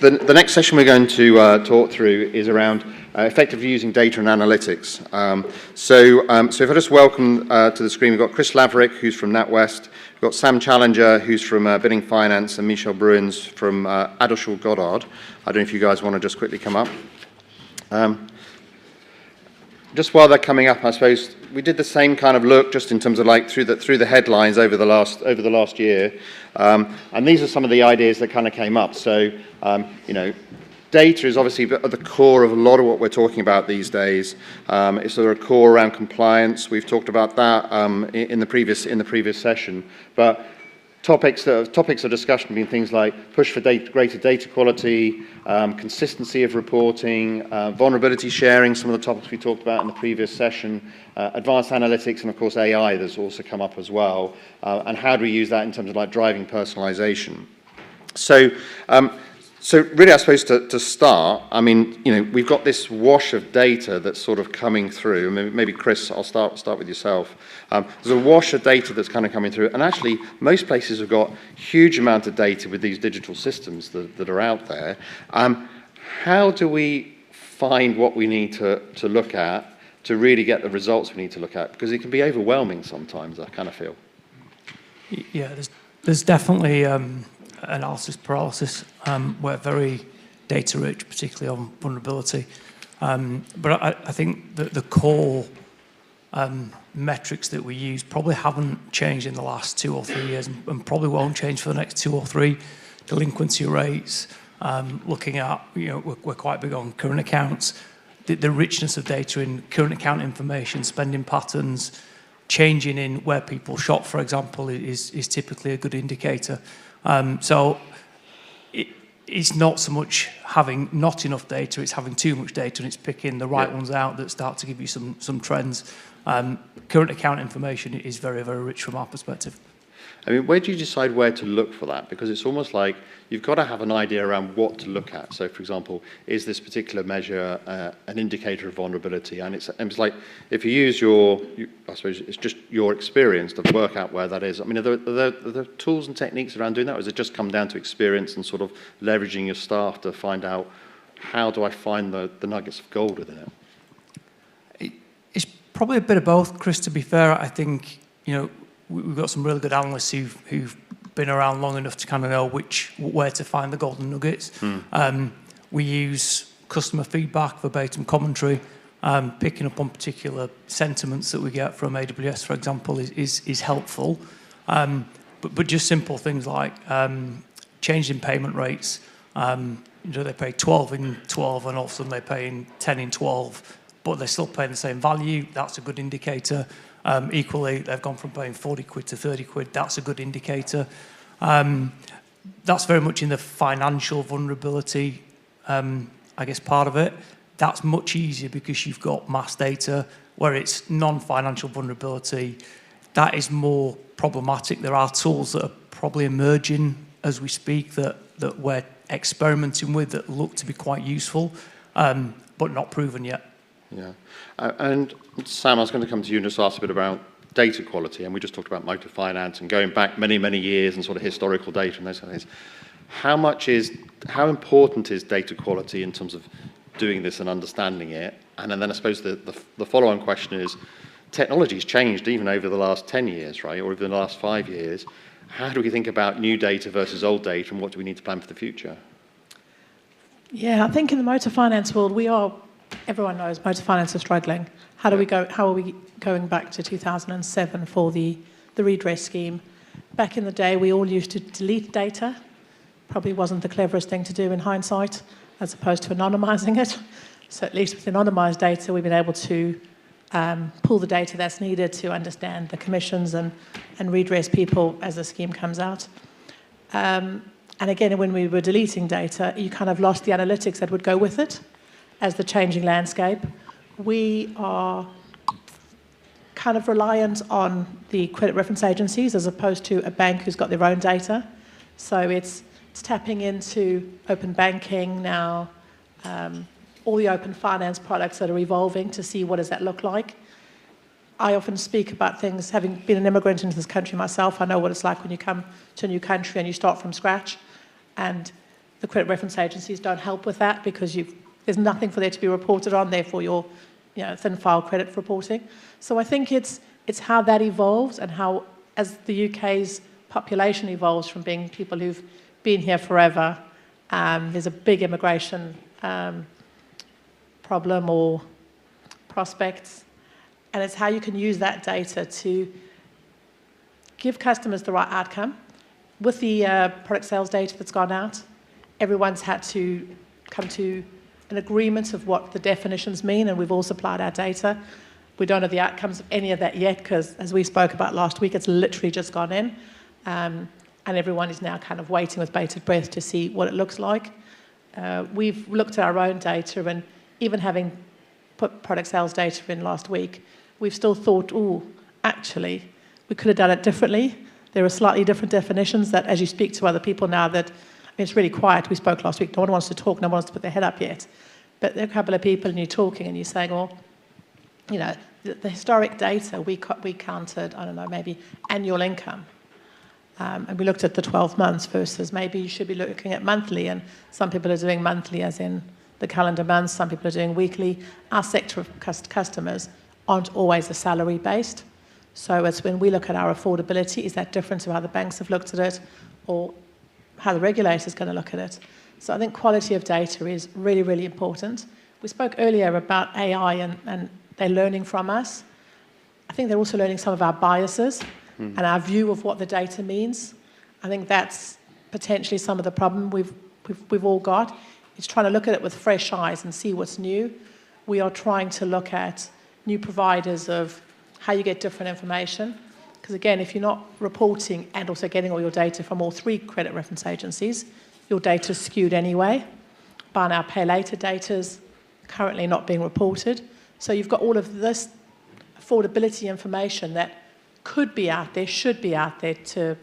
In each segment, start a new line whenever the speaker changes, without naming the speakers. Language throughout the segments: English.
The next session we're going to talk through is around effectively using data and analytics. So if I just welcome to the screen, we've got Chris Laverick, who's from NatWest. We've got Sam Challenger, who's from Bidding Finance, and Michelle Brewins from Addleshaw, Goddard. I don't know if you guys want to just quickly come up. Just while they're coming up, I suppose we did the same kind of look, just in terms of like through the headlines over the last year, and these are some of the ideas that kind of came up. So data is obviously at the core of a lot of what we're talking about these days. It's sort of a core around compliance. We've talked about that in the previous session, but topics of discussion have been things like push for greater data quality, consistency of reporting, vulnerability sharing, some of the topics we talked about in the previous session, advanced analytics, and of course AI that's also come up as well, and how do we use that in terms of like driving personalization. So really, I suppose to start, I mean, we've got this wash of data that's sort of coming through. Maybe Chris, I'll start with yourself. There's a wash of data that's kind of coming through, and actually, most places have got huge amount of data with these digital systems that are out there. How do we find what we need to look at to really get the results we need to look at? Because it can be overwhelming sometimes, I kind of feel.
Yeah, there's definitely analysis paralysis. We're very data rich, particularly on vulnerability. But I think that the core metrics that we use probably haven't changed in the last 2 or 3 years, and probably won't change for the next 2 or 3. Delinquency rates, looking at, we're quite big on current accounts. The richness of data in current account information, spending patterns, changing in where people shop, for example, is typically a good indicator. So it's not so much having not enough data, it's having too much data, and it's picking the right ones out that start to give you some trends. Current account information is very, very rich from our perspective.
I mean, where do you decide where to look for that? Because it's almost like you've got to have an idea around what to look at. So, for example, is this particular measure an indicator of vulnerability? And it's like, if you use I suppose it's just your experience to work out where that is. I mean, are there tools and techniques around doing that, or does it just come down to experience and sort of leveraging your staff to find out how do I find the nuggets of gold within it?
It's probably a bit of both, Chris, to be fair. I think, we've got some really good analysts who've been around long enough to kind of know where to find the golden nuggets. We use customer feedback, verbatim commentary, picking up on particular sentiments that we get from AWS, for example, is helpful. But just simple things like change in payment rates. They pay 12 in 12, and all of a sudden they're paying 10 in 12, but they're still paying the same value. That's a good indicator. Equally, they've gone from paying 40 quid to 30 quid. That's a good indicator. That's very much in the financial vulnerability, I guess, part of it. That's much easier because you've got mass data. Where it's non-financial vulnerability, that is more problematic. There are tools that are probably emerging as we speak that we're experimenting with that look to be quite useful, but not proven yet.
Yeah, and Sam, I was going to come to you and just ask a bit about data quality, and we just talked about motor finance and going back many, many years and sort of historical data and those kind of things. How important is data quality in terms of doing this and understanding it? And then I suppose the follow-on question is, technology's changed even over the last 10 years, right, or even the last 5 years. How do we think about new data versus old data, and what do we need to plan for the future?
Yeah, I think in the motor finance world, everyone knows motor finance are struggling. How are we going back to 2007 for the redress scheme? Back in the day, we all used to delete data. Probably wasn't the cleverest thing to do in hindsight, as opposed to anonymizing it. So at least with anonymized data, we've been able to pull the data that's needed to understand the commissions and redress people as the scheme comes out. And again, when we were deleting data, you kind of lost the analytics that would go with it. As the changing landscape, we are kind of reliant on the credit reference agencies as opposed to a bank who's got their own data. So it's tapping into open banking now, all the open finance products that are evolving to see what does that look like. I often speak about things, having been an immigrant into this country myself, I know what it's like when you come to a new country and you start from scratch. And The credit reference agencies don't help with that because there's nothing for there to be reported on, therefore you're thin file credit reporting. So I think it's how that evolves and how, as the UK's population evolves from being people who've been here forever, there's a big immigration problem or prospects, and it's how you can use that data to give customers the right outcome. With the product sales data that's gone out, everyone's had to come to an agreement of what the definitions mean, and we've all supplied our data. We don't know the outcomes of any of that yet because, as we spoke about last week, it's literally just gone in. And everyone is now kind of waiting with bated breath to see what it looks like. We've looked at our own data, and even having put product sales data in last week, we've still thought, actually, we could have done it differently. There are slightly different definitions that, as you speak to other people now, that it's really quiet. We spoke last week. No one wants to talk. No one wants to put their head up yet. But there are a couple of people, and you're talking, and you're saying, the historic data, we counted, I don't know, maybe annual income. And we looked at the 12 months versus maybe you should be looking at monthly. And some people are doing monthly as in the calendar months. Some people are doing weekly. Our sector of customers aren't always a salary based. So it's when we look at our affordability, is that different to how the banks have looked at it or how the regulator is going to look at it? So I think quality of data is really, really important. We spoke earlier about AI and they're learning from us. I think they're also learning some of our biases and our view of what the data means. I think that's potentially some of the problem we've all got. It's trying to look at it with fresh eyes and see what's new. We are trying to look at new providers of how you get different information. Because again, if you're not reporting and also getting all your data from all three credit reference agencies, your data is skewed anyway. Buy now, pay later data is currently not being reported. So you've got all of this affordability information that could be out there, should be out there to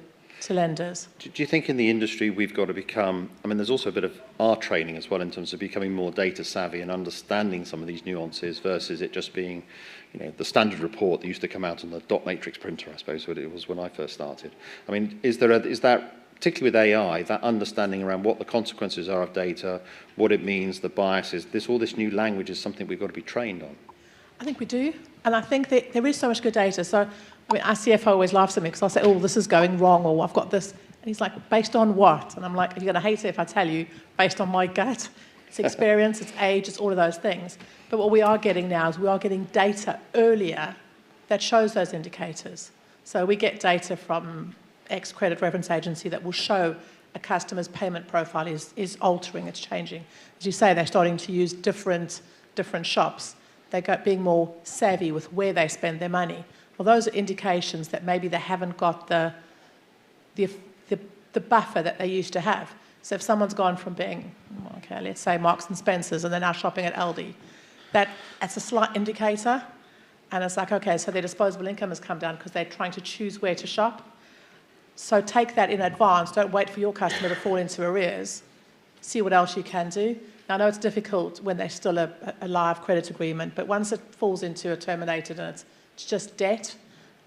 lenders.
Do you think in the industry we've got to become, there's also a bit of our training as well in terms of becoming more data savvy and understanding some of these nuances versus it just being, the standard report that used to come out on the dot matrix printer, I suppose, what it was when I first started. Is that, particularly with AI, that understanding around what the consequences are of data, what it means, the biases, all this new language is something we've got to be trained on? I
think we do. And I think that there is so much good data. So, our CFO always laughs at me because I'll say, this is going wrong, or I've got this. And he's like, based on what? And I'm like, you're going to hate it if I tell you, based on my gut. It's experience, it's age, it's all of those things. But what we are getting now is we are getting data earlier that shows those indicators. So we get data from X credit reference agency that will show a customer's payment profile is altering, it's changing. As you say, they're starting to use different shops. They're being more savvy with where they spend their money. Well, those are indications that maybe they haven't got the buffer that they used to have. So if someone's gone from being, let's say Marks and Spencer's, and they're now shopping at Aldi, that's a slight indicator. And it's like, so their disposable income has come down because they're trying to choose where to shop. So take that in advance. Don't wait for your customer to fall into arrears. See what else you can do. Now, I know it's difficult when there's still a live credit agreement, but once it falls into a terminated and it's just debt,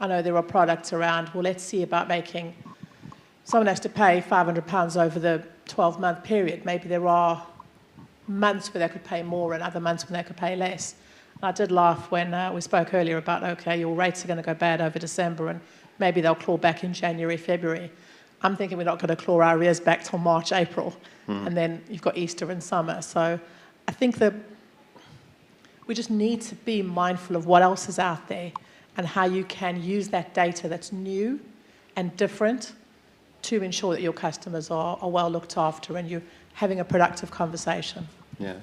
I know there are products around, let's see about making, someone has to pay £500 over the 12-month period. Maybe there are months where they could pay more and other months when they could pay less. And I did laugh when we spoke earlier about, your rates are going to go bad over December and maybe they'll claw back in January, February. I'm thinking we're not going to claw our arrears back till March, April. And then you've got Easter and summer. So I think that we just need to be mindful of what else is out there and how you can use that data that's new and different to ensure that your customers are well looked after and you're having a productive conversation.
Yeah,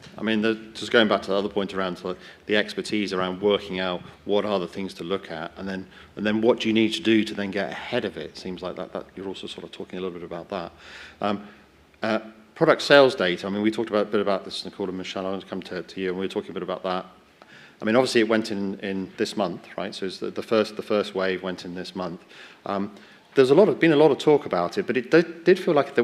just going back to the other point around the expertise around working out what are the things to look at, and then what do you need to do to then get ahead of it. It seems like that you're also sort of talking a little bit about that. Product sales data. We talked a bit about this, Nicole and Michelle. I want to come to you, and we were talking a bit about that. Obviously it went in this month, right? So it's the first wave went in this month. There's been a lot of talk about it, but it did feel like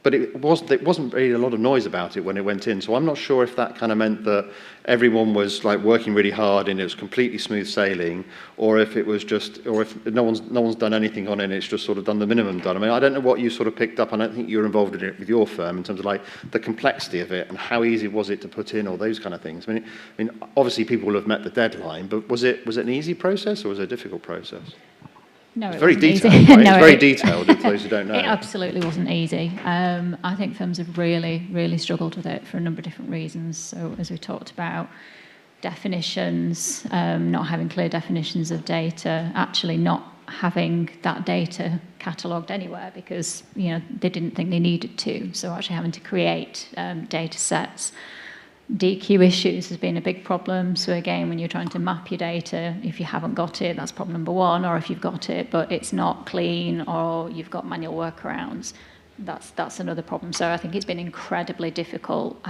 but there wasn't really a lot of noise about it when it went in. So I'm not sure if that kind of meant that everyone was like working really hard and it was completely smooth sailing, or if it was just, or if no one's done anything on it and it's just sort of done the minimum done. I mean, I don't know what you sort of picked up. I don't think you were involved in it with your firm in terms of like the complexity of it and how easy was it to put in, or those kind of things. I mean, obviously people will have met the deadline, but was it an easy process or was it a difficult process?
No,
It's
it
very
wasn't
detailed,
easy.
right?
No,
It's very detailed, for those who don't know.
It absolutely wasn't easy. I think firms have really, really struggled with it for a number of different reasons. So as we talked about, definitions, not having clear definitions of data, actually not having that data catalogued anywhere because, you know, they didn't think they needed to. So actually having to create data sets. DQ issues has been a big problem. So again, when you're trying to map your data, if you haven't got it, that's problem number one. Or if you've got it, but it's not clean, or you've got manual workarounds, that's another problem. So I think it's been incredibly difficult.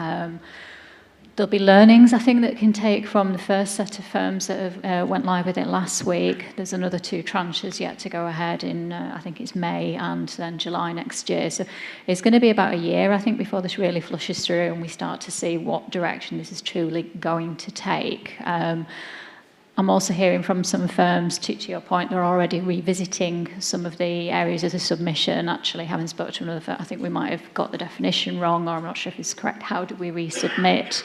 There'll be learnings, I think, that can take from the first set of firms that have went live with it last week. There's another 2 tranches yet to go ahead in, I think it's May and then July next year. So it's going to be about a year, I think, before this really flushes through and we start to see what direction this is truly going to take. I'm also hearing from some firms, to your point, they're already revisiting some of the areas of the submission. Actually, having spoken to another firm, I think we might have got the definition wrong, or I'm not sure if it's correct. How do we resubmit?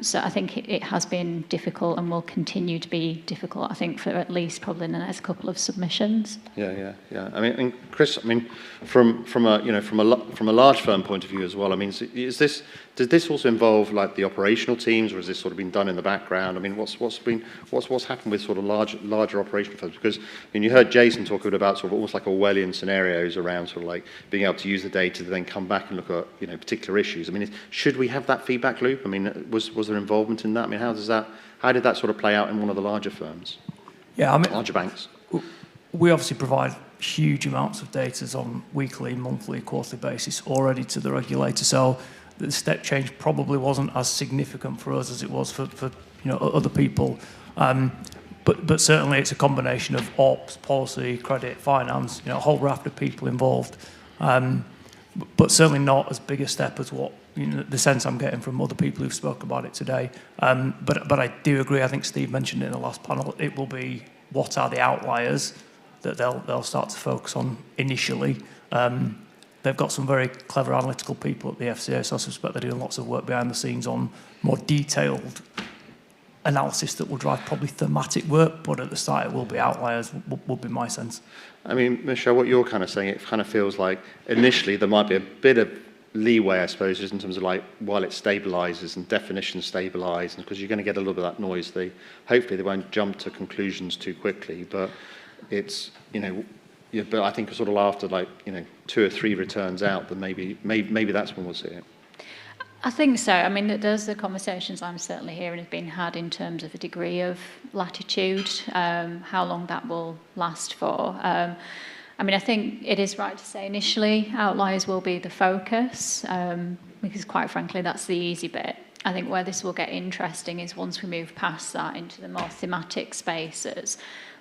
So I think it has been difficult and will continue to be difficult, I think, for at least probably the next couple of submissions.
Yeah. I mean, and Chris, I mean, from a large firm point of view as well. I mean, does this also involve like the operational teams, or has this sort of been done in the background? I mean, what's happened with sort of larger operational firms? Because I mean, you heard Jason talk a bit about sort of almost like Orwellian scenarios around sort of like being able to use the data to then come back and look at, you know, particular issues. I mean, should we have that feedback loop? I mean, was there involvement in that? I mean, how did that sort of play out in one of the larger firms?
Yeah, I mean,
larger banks.
We obviously provide huge amounts of data on weekly, monthly, quarterly basis already to the regulator. So the step change probably wasn't as significant for us as it was for you know, other people. But certainly it's a combination of ops, policy, credit, finance, you know, a whole raft of people involved. But certainly not as big a step as what, you know, the sense I'm getting from other people who've spoken about it today. But I do agree. I think Steve mentioned it in the last panel. It will be what are the outliers that they'll start to focus on initially. They've got some very clever analytical people at the FCA, so I suspect they're doing lots of work behind the scenes on more detailed analysis that will drive probably thematic work, but at the start it will be outliers, would be my sense.
I mean, Michelle, what you're kind of saying, it kind of feels like initially there might be a bit of leeway, I suppose, just in terms of like while it stabilises and definitions stabilise, and because you're going to get a little bit of that noise, hopefully they won't jump to conclusions too quickly, but it's, you know, yeah, but I think sort of after like, you know, 2 or 3 returns out, then maybe that's when we'll see it.
I think so. I mean, there's the conversations I'm certainly hearing have been had in terms of a degree of latitude, how long that will last for. I mean, I think it is right to say initially outliers will be the focus, because quite frankly, that's the easy bit. I think where this will get interesting is once we move past that into the more thematic spaces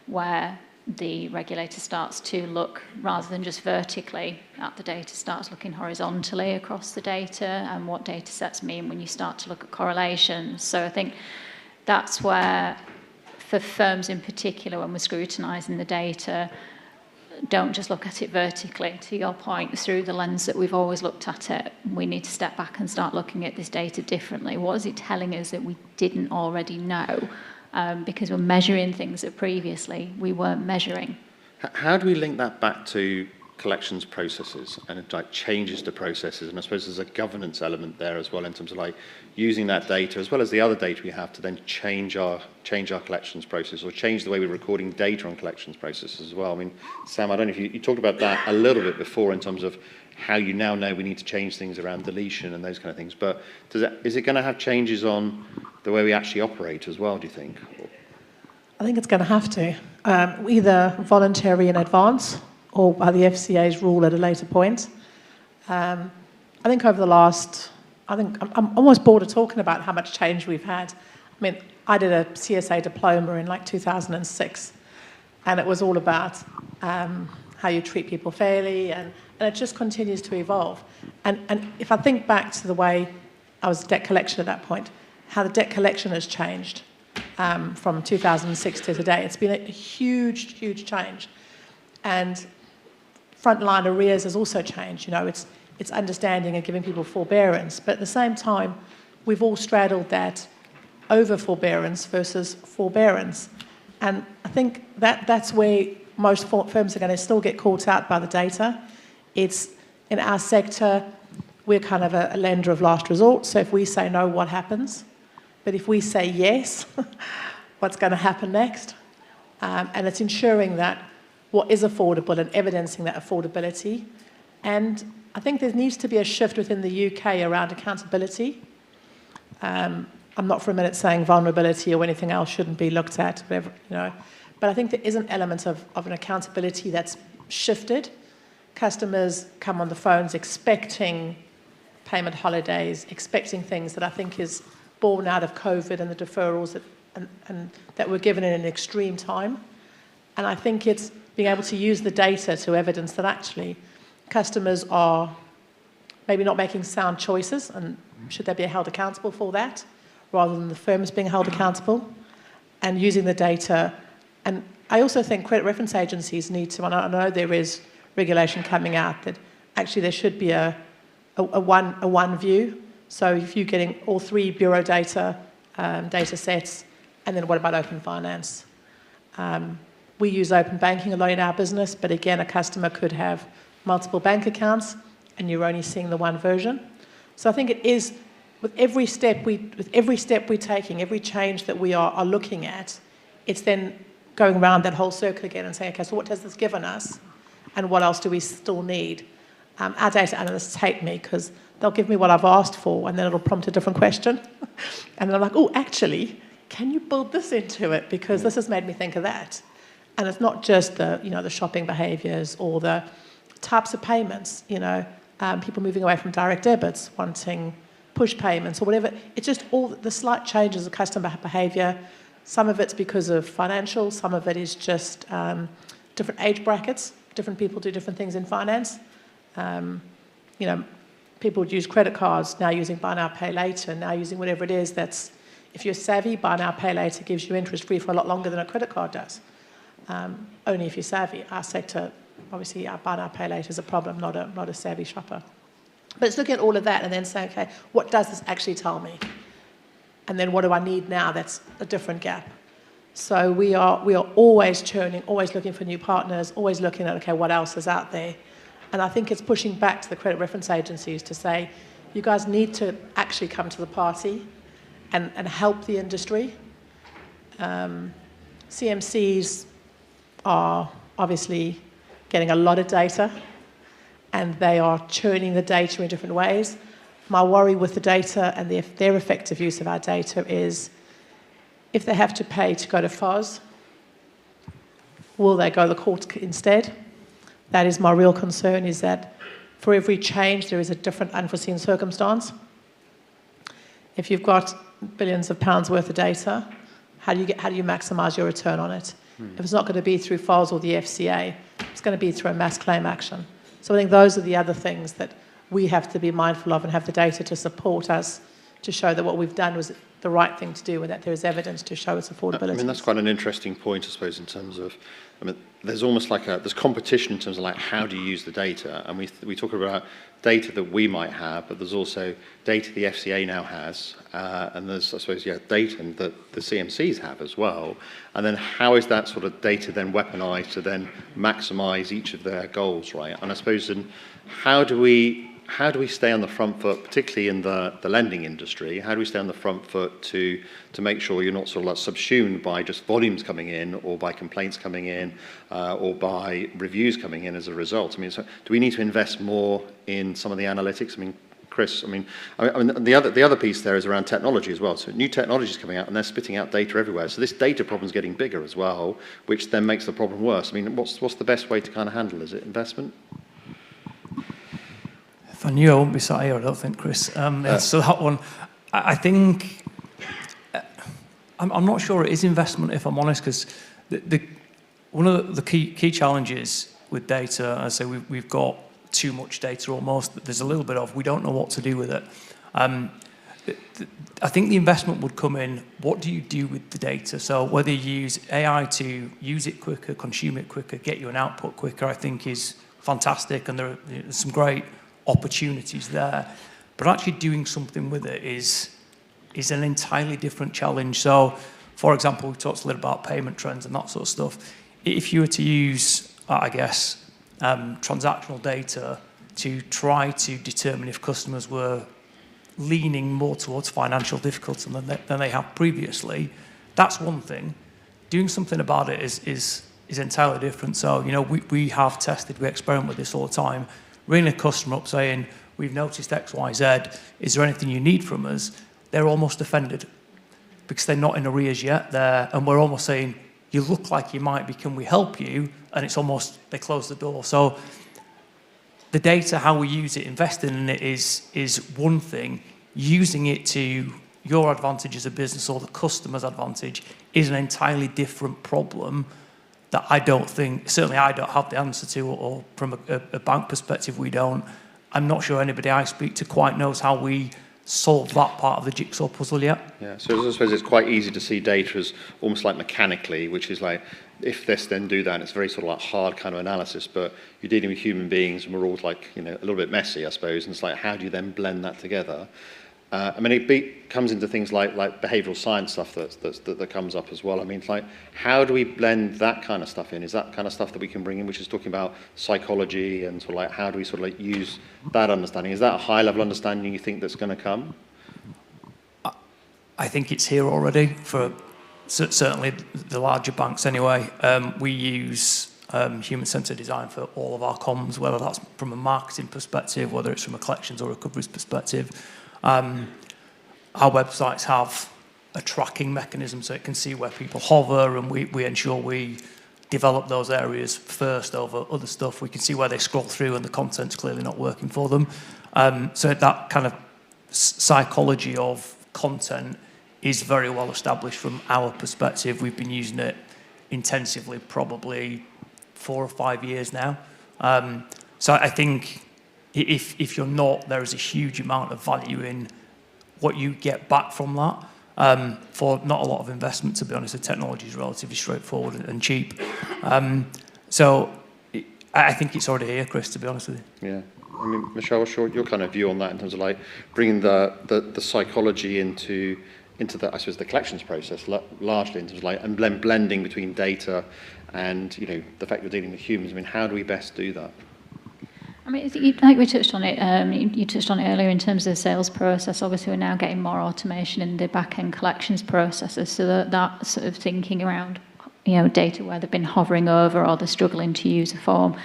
where the regulator starts to look, rather than just vertically at the data, starts looking horizontally across the data and what data sets mean when you start to look at correlations. So I think that's where, for firms in particular, when we're scrutinising the data, don't just look at it vertically, to your point, through the lens that we've always looked at it. We need to step back and start looking at this data differently. What is it telling us that we didn't already know? Because we're measuring things that previously we weren't measuring.
How do we link that back to collections processes and like changes to processes? And I suppose there's a governance element there as well in terms of like using that data as well as the other data we have to then change our collections process or change the way we're recording data on collections processes as well. I mean, Sam, I don't know if you talked about that a little bit before in terms of how you now know we need to change things around deletion and those kind of things. But is it going to have changes on the way we actually operate as well, do you think?
I think it's going to have to. Either voluntary in advance or by the FCA's rule at a later point. I think over the last, I'm almost bored of talking about how much change we've had. I mean, I did a CSA diploma in like 2006, and it was all about how you treat people fairly and And it just continues to evolve. And if I think back to the way I was debt collection at that point, how the debt collection has changed from 2006 to today, it's been a huge, huge change. And frontline arrears has also changed. You know, it's understanding and giving people forbearance. But at the same time, we've all straddled that over forbearance versus forbearance. And I think that's where most firms are going to still get caught out by the data. It's in our sector, we're kind of a lender of last resort. So if we say no, what happens? But if we say yes, what's going to happen next? And it's ensuring that what is affordable and evidencing that affordability. And I think there needs to be a shift within the UK around accountability. I'm not for a minute saying vulnerability or anything else shouldn't be looked at, whatever, you know. But I think there is an element of an accountability that's shifted. Customers come on the phones expecting payment holidays, expecting things that I think is born out of COVID and the deferrals and that were given in an extreme time. And I think it's being able to use the data to evidence that actually customers are maybe not making sound choices, and should they be held accountable for that, rather than the firms being held accountable, and using the data. And I also think credit reference agencies need to, and I know there is regulation coming out, that actually there should be a one view. So if you're getting all three bureau data sets, and then what about open finance? We use open banking a lot in our business, but again, a customer could have multiple bank accounts, and you're only seeing the one version. So I think it is, with every step we're taking, every change that we are looking at, it's then going around that whole circle again and saying, okay, so what has this given us, and what else do we still need? Our data analysts hate me because they'll give me what I've asked for, and then it'll prompt a different question, and then I'm like, oh, actually, can you build this into it, because this has made me think of that. And it's not just the shopping behaviours or the types of payments, people moving away from direct debits, wanting push payments or whatever. It's just all the slight changes of customer behaviour. Some of it's because of financial, some of it is just different age brackets. Different people do different things in finance. People would use credit cards, now using buy now, pay later, now using whatever it is that's, if you're savvy, buy now, pay later gives you interest free for a lot longer than a credit card does. Only if you're savvy. Our sector, obviously, our buy now, pay later is a problem, not a savvy shopper. But it's looking at all of that and then saying, okay, what does this actually tell me? And then what do I need now that's a different gap? So we are always churning, always looking for new partners, always looking at, okay, what else is out there? And I think it's pushing back to the credit reference agencies to say, you guys need to actually come to the party and help the industry. CMCs are obviously getting a lot of data, and they are churning the data in different ways. My worry with the data and their effective use of our data is, if they have to pay to go to FOS, will they go to the court instead? That is my real concern, is that for every change there is a different unforeseen circumstance. If you've got billions of pounds worth of data, how do you maximise your return on it? If it's not going to be through FOS or the FCA, it's going to be through a mass claim action. So I think those are the other things that we have to be mindful of and have the data to support us to show that what we've done was the right thing to do and that there is evidence to show its affordability.
I mean, that's quite an interesting point, I suppose, in terms of, there's almost like there's competition in terms of like how do you use the data, and we talk about data that we might have, but there's also data the FCA now has, and there's, I suppose, data that the CMCs have as well, and then how is that sort of data then weaponized to then maximise each of their goals, right? And I suppose, how do we stay on the front foot, particularly in the lending industry? How do we stay on the front foot to make sure you're not sort of like subsumed by just volumes coming in, or by complaints coming in, or by reviews coming in as a result? I mean, so do we need to invest more in some of the analytics? I mean, Chris, the other piece there is around technology as well. So new technology is coming out, and they're spitting out data everywhere. So this data problem is getting bigger as well, which then makes the problem worse. I mean, what's the best way to kind of handle? Is it investment?
If I knew, I wouldn't be sat here, I don't think, Chris. So that one, I think, I'm not sure it is investment, if I'm honest, because one of the key challenges with data, I say we've got too much data almost. There's a little bit of we don't know what to do with it. I think the investment would come in, what do you do with the data? So whether you use AI to use it quicker, consume it quicker, get you an output quicker, I think is fantastic, and there's some great opportunities there. But actually doing something with it is an entirely different challenge. So, for example, we talked a little about payment trends and that sort of stuff. If you were to use, I guess, transactional data to try to determine if customers were leaning more towards financial difficulty than they have previously, that's one thing. Doing something about it is entirely different. So, we have tested, we experiment with this all the time, ringing a customer up saying, we've noticed X, Y, Z, is there anything you need from us? They're almost offended because they're not in arrears yet, and we're almost saying, you look like you might be, can we help you? And it's almost, they close the door. So the data, how we use it, investing in it is one thing. Using it to your advantage as a business or the customer's advantage is an entirely different problem that I don't think, certainly I don't have the answer to, or from a bank perspective we don't. I'm not sure anybody I speak to quite knows how we solve that part of the jigsaw puzzle yet.
Yeah, so I suppose it's quite easy to see data as almost like mechanically, which is like, if this, then do that. And it's very sort of like hard kind of analysis, but you're dealing with human beings and we're all like, a little bit messy, I suppose. And it's like, how do you then blend that together? It comes into things like behavioural science stuff that comes up as well. I mean, it's like, how do we blend that kind of stuff in? Is that kind of stuff that we can bring in, which is talking about psychology and sort of like, how do we sort of like use that understanding? Is that a high level understanding you think that's going to come?
I think it's here already for certainly the larger banks anyway. We use human-centered design for all of our comms, whether that's from a marketing perspective, whether it's from a collections or recoveries perspective. Our websites have a tracking mechanism so it can see where people hover, and we ensure we develop those areas first over other stuff. We can see where they scroll through and the content's clearly not working for them. So that kind of psychology of content is very well established from our perspective. We've been using it intensively probably 4 or 5 years now. So I think if you're not, there is a huge amount of value in what you get back from that. For not a lot of investment, to be honest, the technology is relatively straightforward and cheap. So I think it's already here, Chris, to be honest with you.
Yeah. I mean, Michelle, what's your kind of view on that in terms of like bringing the psychology into the, I suppose, the collections process largely in terms of like, and blending between data and, the fact you're dealing with humans. I mean, how do we best do that?
I mean, like we touched on it, you touched on it earlier in terms of the sales process. Obviously, we're now getting more automation in the back-end collections processes, so that sort of thinking around, data where they've been hovering over or they're struggling to use a form.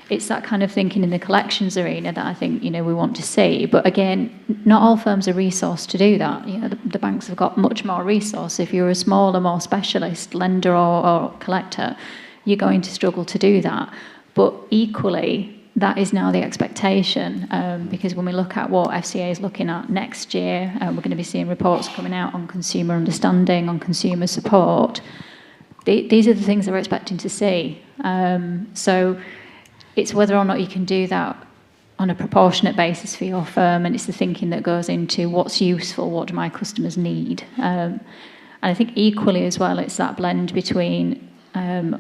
It's that kind of thinking in the collections arena that I think, we want to see. But again, not all firms are resourced to do that. The banks have got much more resource. If you're a smaller, more specialist lender or collector, you're going to struggle to do that. But equally, that is now the expectation, because when we look at what FCA is looking at next year, we're going to be seeing reports coming out on consumer understanding, on consumer support. These are the things that we're expecting to see. So it's whether or not you can do that on a proportionate basis for your firm, and it's the thinking that goes into what's useful, what do my customers need. And I think equally as well, it's that blend between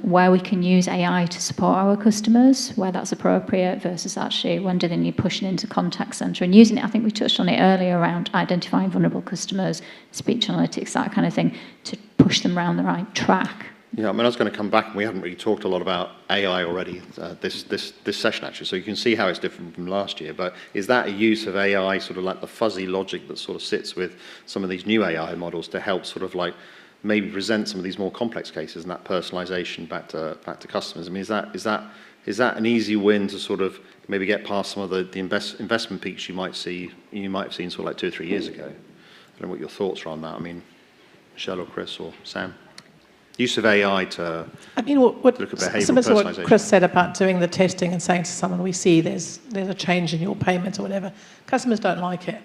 where we can use AI to support our customers, where that's appropriate, versus actually when do they need pushing into contact centre and using it. I think we touched on it earlier around identifying vulnerable customers, speech analytics, that kind of thing, to push them around the right track.
Yeah, I mean, I was going to come back, and we haven't really talked a lot about AI already this session, actually, so you can see how it's different from last year. But is that a use of AI, sort of like the fuzzy logic that sort of sits with some of these new AI models to help sort of like maybe present some of these more complex cases and that personalisation back to customers? I mean, is that an easy win to sort of maybe get past some of the investment peaks you might have seen sort of like 2 or 3 years ago? I don't know what your thoughts are on that. I mean, Michelle or Chris or Sam? Use of AI to look at behavioural
similar to what
personalisation.
Chris said about doing the testing and saying to someone, we see there's a change in your payments or whatever. Customers don't like it.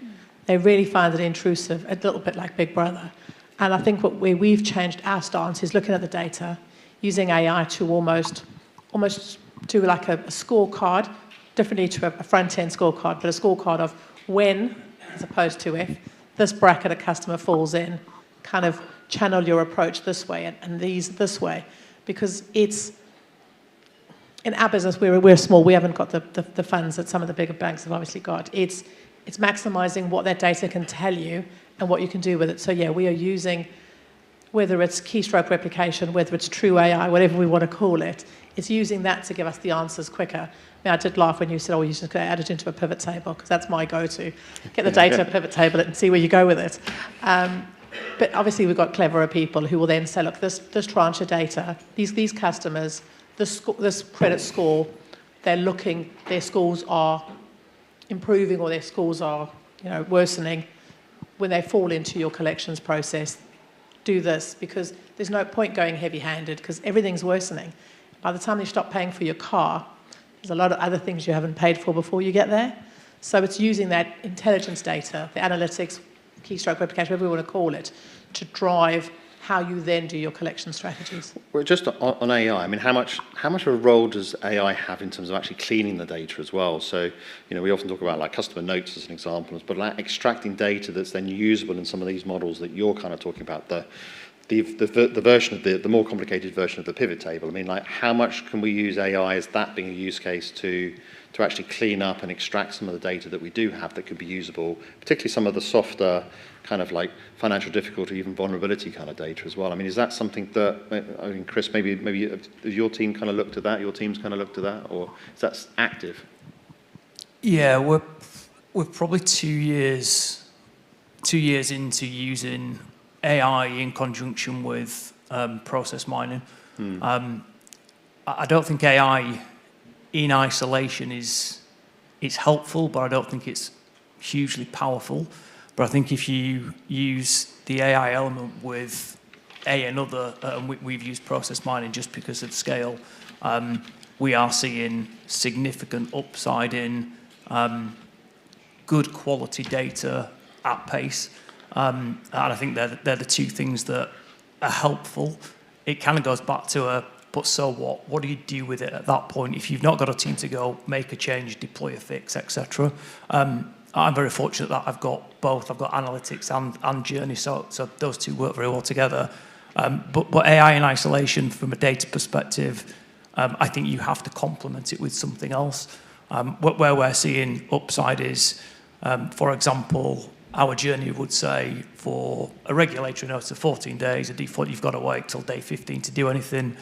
They really find it intrusive, a little bit like Big Brother. And I think where we've changed our stance is looking at the data, using AI to almost do like a scorecard differently to a front-end scorecard, but a scorecard of when, as opposed to if, this bracket a customer falls in, kind of channel your approach this way and these this way. Because it's, in our business, we're small, we haven't got the funds that some of the bigger banks have obviously got. It's maximising what that data can tell you and what you can do with it. So yeah, we are using, whether it's keystroke replication, whether it's true AI, whatever we want to call it, it's using that to give us the answers quicker. I mean, I did laugh when you said, oh, you just going to add it into a pivot table, because that's my go-to. Get the data, pivot table it, and see where you go with it. But obviously we've got cleverer people who will then say, look, this tranche of data, these customers, this credit score, they're looking, their scores are improving or their scores are, worsening. When they fall into your collections process, do this, because there's no point going heavy-handed because everything's worsening. By the time you stop paying for your car, there's a lot of other things you haven't paid for before you get there. So it's using that intelligence data, the analytics, keystroke replication, whatever you want to call it, to drive how you then do your collection strategies.
Well, just on AI, I mean, how much of a role does AI have in terms of actually cleaning the data as well? So, we often talk about like customer notes as an example, but like extracting data that's then usable in some of these models that you're kind of talking about, the version of the more complicated version of the pivot table. I mean, like, how much can we use AI as that being a use case to actually clean up and extract some of the data that we do have that could be usable, particularly some of the softer kind of like financial difficulty, even vulnerability kind of data as well. I mean, is that something that, Chris, maybe has your team kind of looked at that, your team's kind of looked at that, or is that active?
Yeah, we're probably 2 years into using AI in conjunction with process mining. I don't think AI in isolation is helpful, but I don't think it's hugely powerful. But I think if you use the AI element with another, and we've used process mining just because of scale, we are seeing significant upside in good quality data at pace. And I think they're the two things that are helpful. It kind of goes back to but so what? What do you do with it at that point? If you've not got a team to go make a change, deploy a fix, etc. I'm very fortunate that I've got both. I've got analytics and journey, so those two work very well together. But AI in isolation from a data perspective, I think you have to complement it with something else. Where we're seeing upside is, for example, our journey would say for a regulatory notice of 14 days, a default, you've got to wait till day 15 to do anything.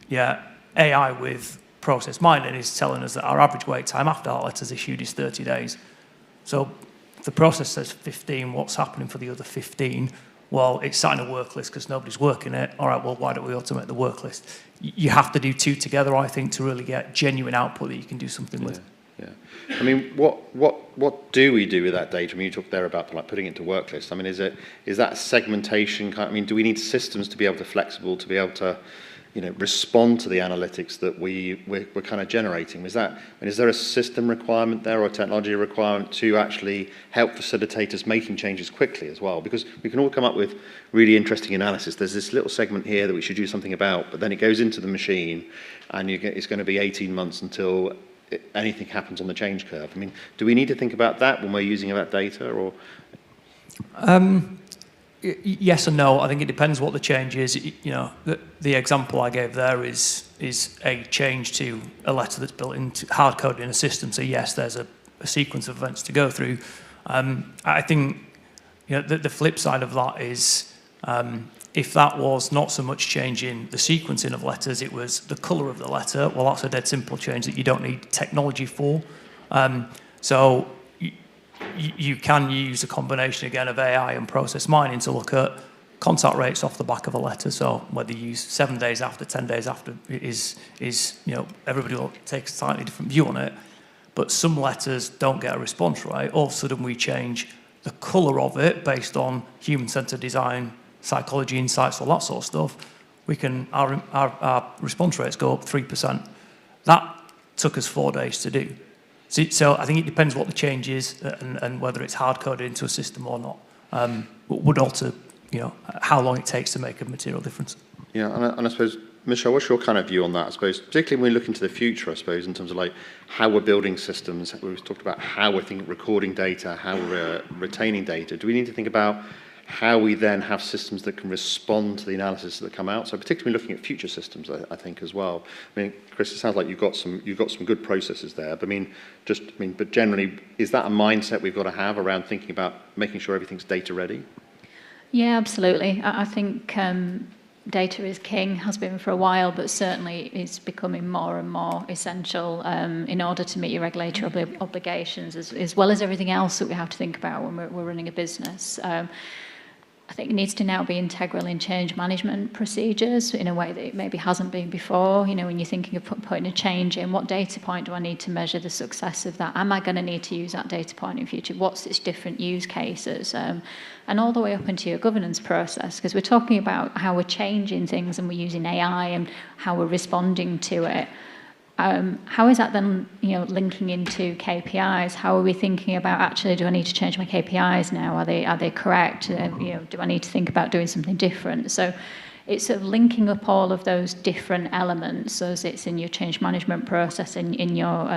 Yeah, AI with process mining is telling us that our average wait time after that letter's issued is 30 days. So if the process says 15, what's happening for the other 15? Well, it's sat in a work list because nobody's working it. All right, well, why don't we automate the work list? You have to do two together, I think, to really get genuine output that you can do something with.
Yeah. I mean, what do we do with that data? I mean, you talked there about like putting it into work lists. I mean, is that segmentation kind? I mean, do we need systems to be able to flexible to be able to, respond to the analytics that we're kind of generating? Is there a system requirement there or a technology requirement to actually help facilitators making changes quickly as well? Because we can all come up with really interesting analysis. There's this little segment here that we should do something about, but then it goes into the machine, and it's going to be 18 months until anything happens on the change curve. I mean, do we need to think about that when we're using that data, or?
Yes and no. I think it depends what the change is. The example I gave there is a change to a letter that's built into hard coded in a system. So yes, there's a sequence of events to go through. I think the flip side of that is if that was not so much changing the sequencing of letters, it was the colour of the letter. Well, that's a dead simple change that you don't need technology for. So you can use a combination again of AI and process mining to look at contact rates off the back of a letter. So whether you use 7 days after, 10 days after is everybody will take a slightly different view on it. But some letters don't get a response right. All of a sudden we change the colour of it based on human-centred design, psychology insights, all that sort of stuff. Our response rates go up 3%. That took us 4 days to do. So I think it depends what the change is and whether it's hard-coded into a system or not. Would alter, how long it takes to make a material difference.
Yeah, and I suppose Michelle, what's your kind of view on that, I suppose, particularly when we look into the future, I suppose, in terms of like how we're building systems? We've talked about how we're recording data, how we're retaining data. Do we need to think about how we then have systems that can respond to the analysis that come out? So particularly looking at future systems, I think, as well. I mean, Chris, it sounds like you've got some good processes there. But but generally, is that a mindset we've got to have around thinking about making sure everything's data ready?
Yeah, absolutely. I think data is king, has been for a while, but certainly is becoming more and more essential in order to meet your regulatory obligations, as well as everything else that we have to think about when we're running a business. I think it needs to now be integral in change management procedures in a way that it maybe hasn't been before. You know, when you're thinking of putting a change in, what data point do I need to measure the success of that? Am I going to need to use that data point in future? What's its different use cases? And all the way up into your governance process, because we're talking about how we're changing things and we're using AI and how we're responding to it. How is that then, linking into KPIs? How are we thinking about, actually, do I need to change my KPIs now? Are they correct? Do I need to think about doing something different? So it's sort of linking up all of those different elements as it's in your change management process, in your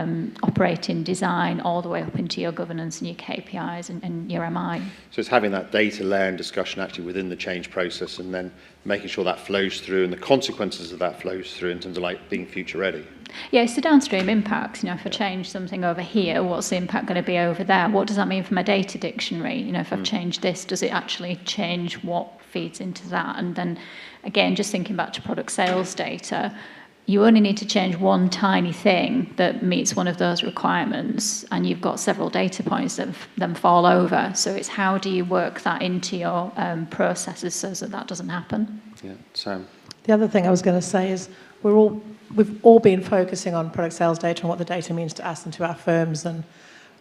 operating design, all the way up into your governance and your KPIs and your MI.
So it's having that data layer and discussion actually within the change process, and then making sure that flows through and the consequences of that flows through in terms of like being future ready.
Yeah, it's the downstream impacts. If I change something over here, what's the impact going to be over there? What does that mean for my data dictionary? If I've changed this, does it actually change what feeds into that? And then, again, just thinking back to product sales data, you only need to change one tiny thing that meets one of those requirements, and you've got several data points that then fall over. So it's how do you work that into your processes so that doesn't happen?
Yeah, Sam.
The other thing I was going to say is we've all been focusing on product sales data and what the data means to us and to our firms and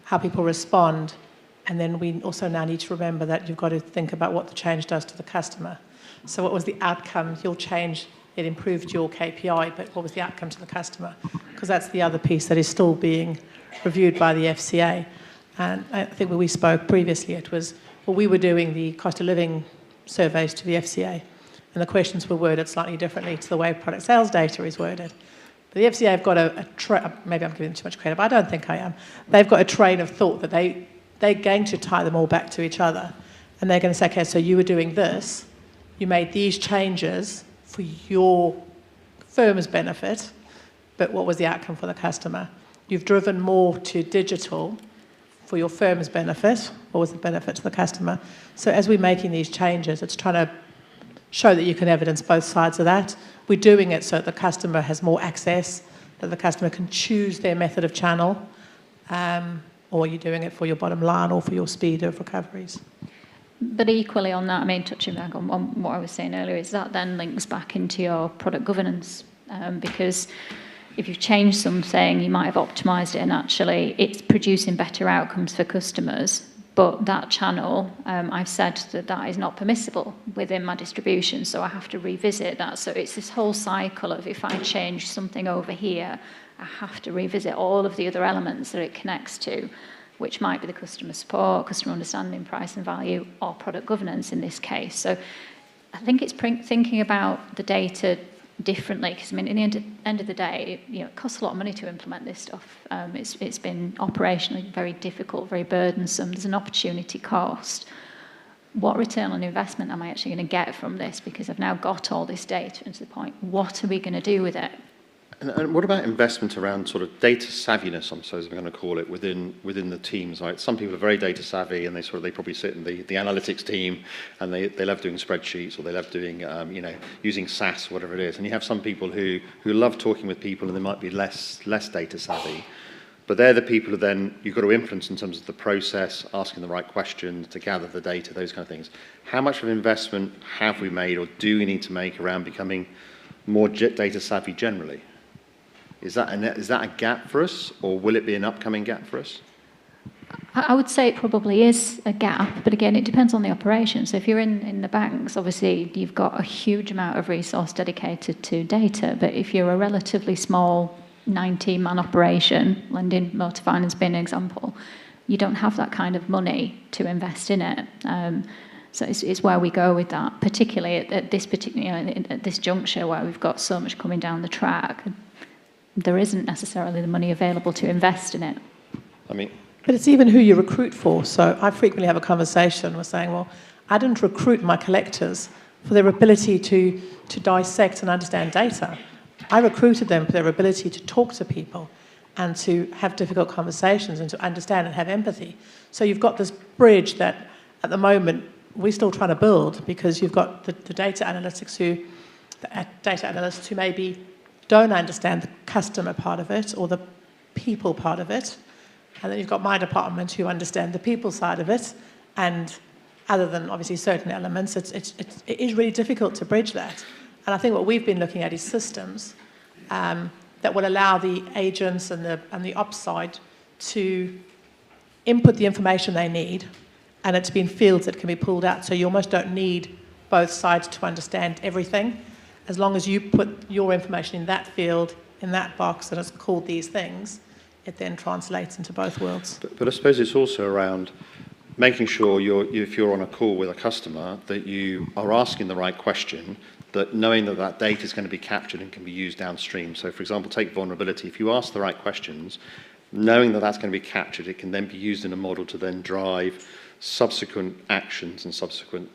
how people respond. And then we also now need to remember that you've got to think about what the change does to the customer. So what was the outcome? Your change, it improved your KPI, but what was the outcome to the customer? Because that's the other piece that is still being reviewed by the FCA. And I think when we spoke previously, it was, we were doing the cost of living surveys to the FCA, and the questions were worded slightly differently to the way product sales data is worded. But the FCA have got maybe I'm giving them too much credit, but I don't think I am. They've got a train of thought that they're going to tie them all back to each other. And they're going to say, okay, so you were doing this, you made these changes for your firm's benefit, but what was the outcome for the customer? You've driven more to digital for your firm's benefit. What was the benefit to the customer? So as we're making these changes, it's trying to show that you can evidence both sides of that. We're doing it so that the customer has more access, that the customer can choose their method of channel, or you're doing it for your bottom line or for your speed of recoveries.
But equally on that, touching back on what I was saying earlier, is that then links back into your product governance, because if you've changed something, you might have optimised it and actually it's producing better outcomes for customers, but that channel, I've said that is not permissible within my distribution, so I have to revisit that. So it's this whole cycle of, if I change something over here, I have to revisit all of the other elements that it connects to, which might be the customer support, customer understanding, price and value, or product governance in this case. So I think it's thinking about the data differently, because in the end of the day, it costs a lot of money to implement this stuff. It's been operationally very difficult, very burdensome. There's an opportunity cost. What return on investment am I actually going to get from this? Because I've now got all this data, and to the point, what are we going to do with it?
And what about investment around sort of data savviness, I suppose I'm going to call it, within the teams? Right? Some people are very data savvy, and they probably sit in the analytics team, and they love doing spreadsheets, or they love doing using SAS, whatever it is. And you have some people who love talking with people, and they might be less data savvy. But they're the people who then you've got to influence in terms of the process, asking the right questions to gather the data, those kind of things. How much of an investment have we made, or do we need to make around becoming more data savvy generally? Is that a gap for us, or will it be an upcoming gap for us?
I would say it probably is a gap, but again, it depends on the operation. So if you're in the banks, obviously you've got a huge amount of resource dedicated to data, but if you're a relatively small 19-man operation, lending motor finance being an example, you don't have that kind of money to invest in it. So it's where we go with that, particularly at this particular, at this juncture where we've got so much coming down the track. There isn't necessarily the money available to invest in it.
I mean,
but it's even who you recruit for. So I frequently have a conversation with saying, well, I didn't recruit my collectors for their ability to dissect and understand data. I recruited them for their ability to talk to people and to have difficult conversations and to understand and have empathy. So you've got this bridge that, at the moment, we're still trying to build, because you've got the data analysts who maybe don't understand the customer part of it or the people part of it. And then you've got my department who understand the people side of it. And other than obviously certain elements, it is really difficult to bridge that. And I think what we've been looking at is systems that will allow the agents and the ops side to input the information they need, and it's been fields that can be pulled out. So you almost don't need both sides to understand everything. As long as you put your information in that field, in that box, and it's called these things, it then translates into both worlds.
But I suppose it's also around making sure if you're on a call with a customer, that you are asking the right question, that knowing that data is going to be captured and can be used downstream. So, for example, take vulnerability. If you ask the right questions, knowing that that's going to be captured, it can then be used in a model to then drive subsequent actions and subsequent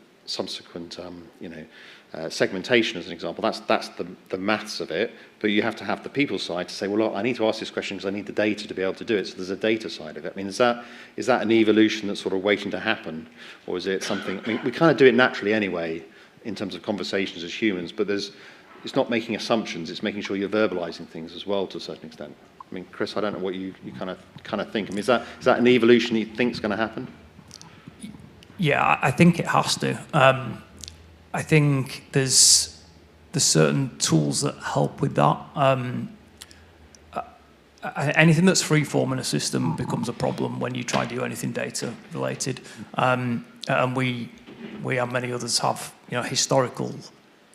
segmentation, as an example. That's the maths of it. But you have to have the people side to say, well, look, I need to ask this question because I need the data to be able to do it. So there's a data side of it. I mean, is that an evolution that's sort of waiting to happen, or is it something? I mean, we kind of do it naturally anyway in terms of conversations as humans, but it's not making assumptions. It's making sure you're verbalizing things as well to a certain extent. I mean, Chris, I don't know what you kind of think. I mean, is that an evolution you think is going to happen?
Yeah, I think it has to. I think there's certain tools that help with that. Anything that's free-form in a system becomes a problem when you try to do anything data-related. And we and many others have, historical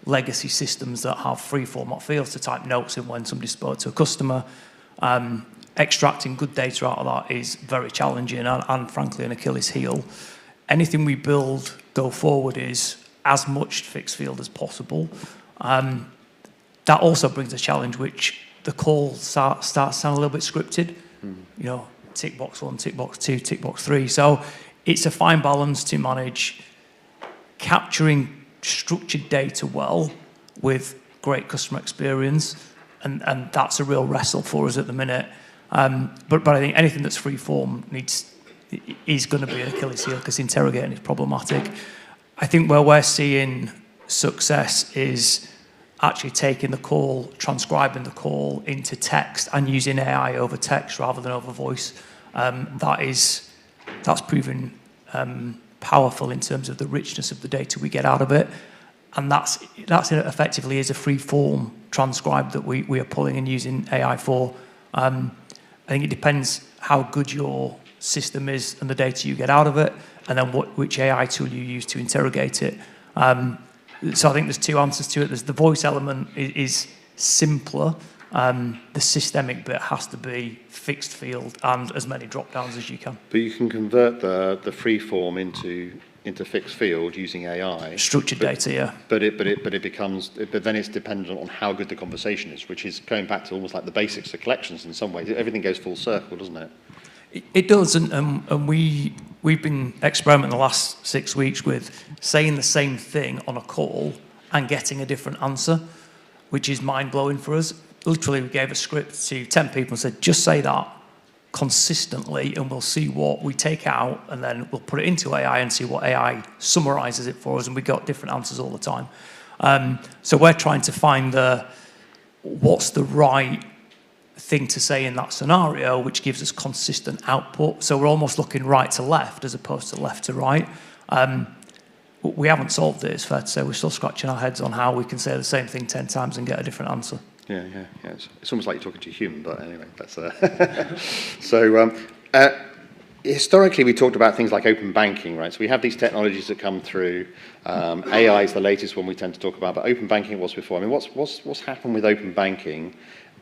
legacy systems that have free-format fields to type notes in when somebody spoke to a customer. Extracting good data out of that is very challenging and frankly, an Achilles heel. Anything we build go forward is as much fixed field as possible. That also brings a challenge, which the call starts to sound a little bit scripted. Tick box 1, tick box 2, tick box 3. So it's a fine balance to manage capturing structured data well with great customer experience, and that's a real wrestle for us at the minute. But I think anything that's free form is going to be an Achilles heel because interrogating is problematic. I think where we're seeing success is actually taking the call, transcribing the call into text and using AI over text rather than over voice. That's proven powerful in terms of the richness of the data we get out of it. And that's effectively is a free form transcribe that we are pulling and using AI for. I think it depends how good your system is and the data you get out of it, and then which AI tool you use to interrogate it. So I think there's two answers to it. There's the voice element is simpler. The systemic bit has to be fixed field and as many drop downs as you can.
But you can convert the free form into fixed field using AI.
Structured data, yeah.
But then it's dependent on how good the conversation is, which is going back to almost like the basics of collections in some ways. Everything goes full circle, doesn't it?
It does, and we've been experimenting the last 6 weeks with saying the same thing on a call and getting a different answer, which is mind-blowing for us. Literally, we gave a script to 10 people and said, just say that consistently and we'll see what we take out, and then we'll put it into AI and see what AI summarizes it for us, and we got different answers all the time. So we're trying to find what's the right thing to say in that scenario, which gives us consistent output. So we're almost looking right to left as opposed to left to right. We haven't solved it, it's fair to say. We're still scratching our heads on how we can say the same thing 10 times and get a different answer.
Yeah. It's almost like you're talking to a human, but anyway, that's So historically, we talked about things like open banking, right? So we have these technologies that come through. AI is the latest one we tend to talk about, but open banking was before. I mean, what's happened with open banking,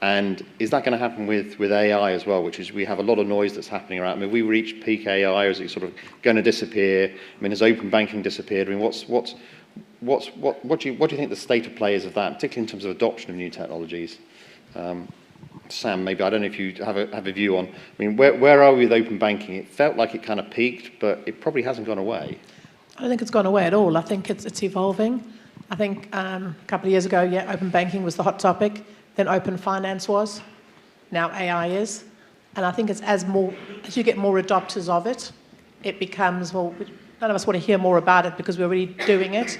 And is that going to happen with AI as well, which is we have a lot of noise that's happening around? I mean, we reached peak AI, or is it sort of going to disappear? I mean, has open banking disappeared? I mean, what do you think the state of play is of that, particularly in terms of adoption of new technologies? Sam, maybe, I don't know if you have a view on, I mean, where are we with open banking? It felt like it kind of peaked, but it probably hasn't gone away.
I don't think it's gone away at all. I think it's evolving. I think a couple of years ago, open banking was the hot topic. Then open finance was. Now AI is. And I think it's as you get more adopters of it, it becomes, well, none of us want to hear more about it because we're already doing it.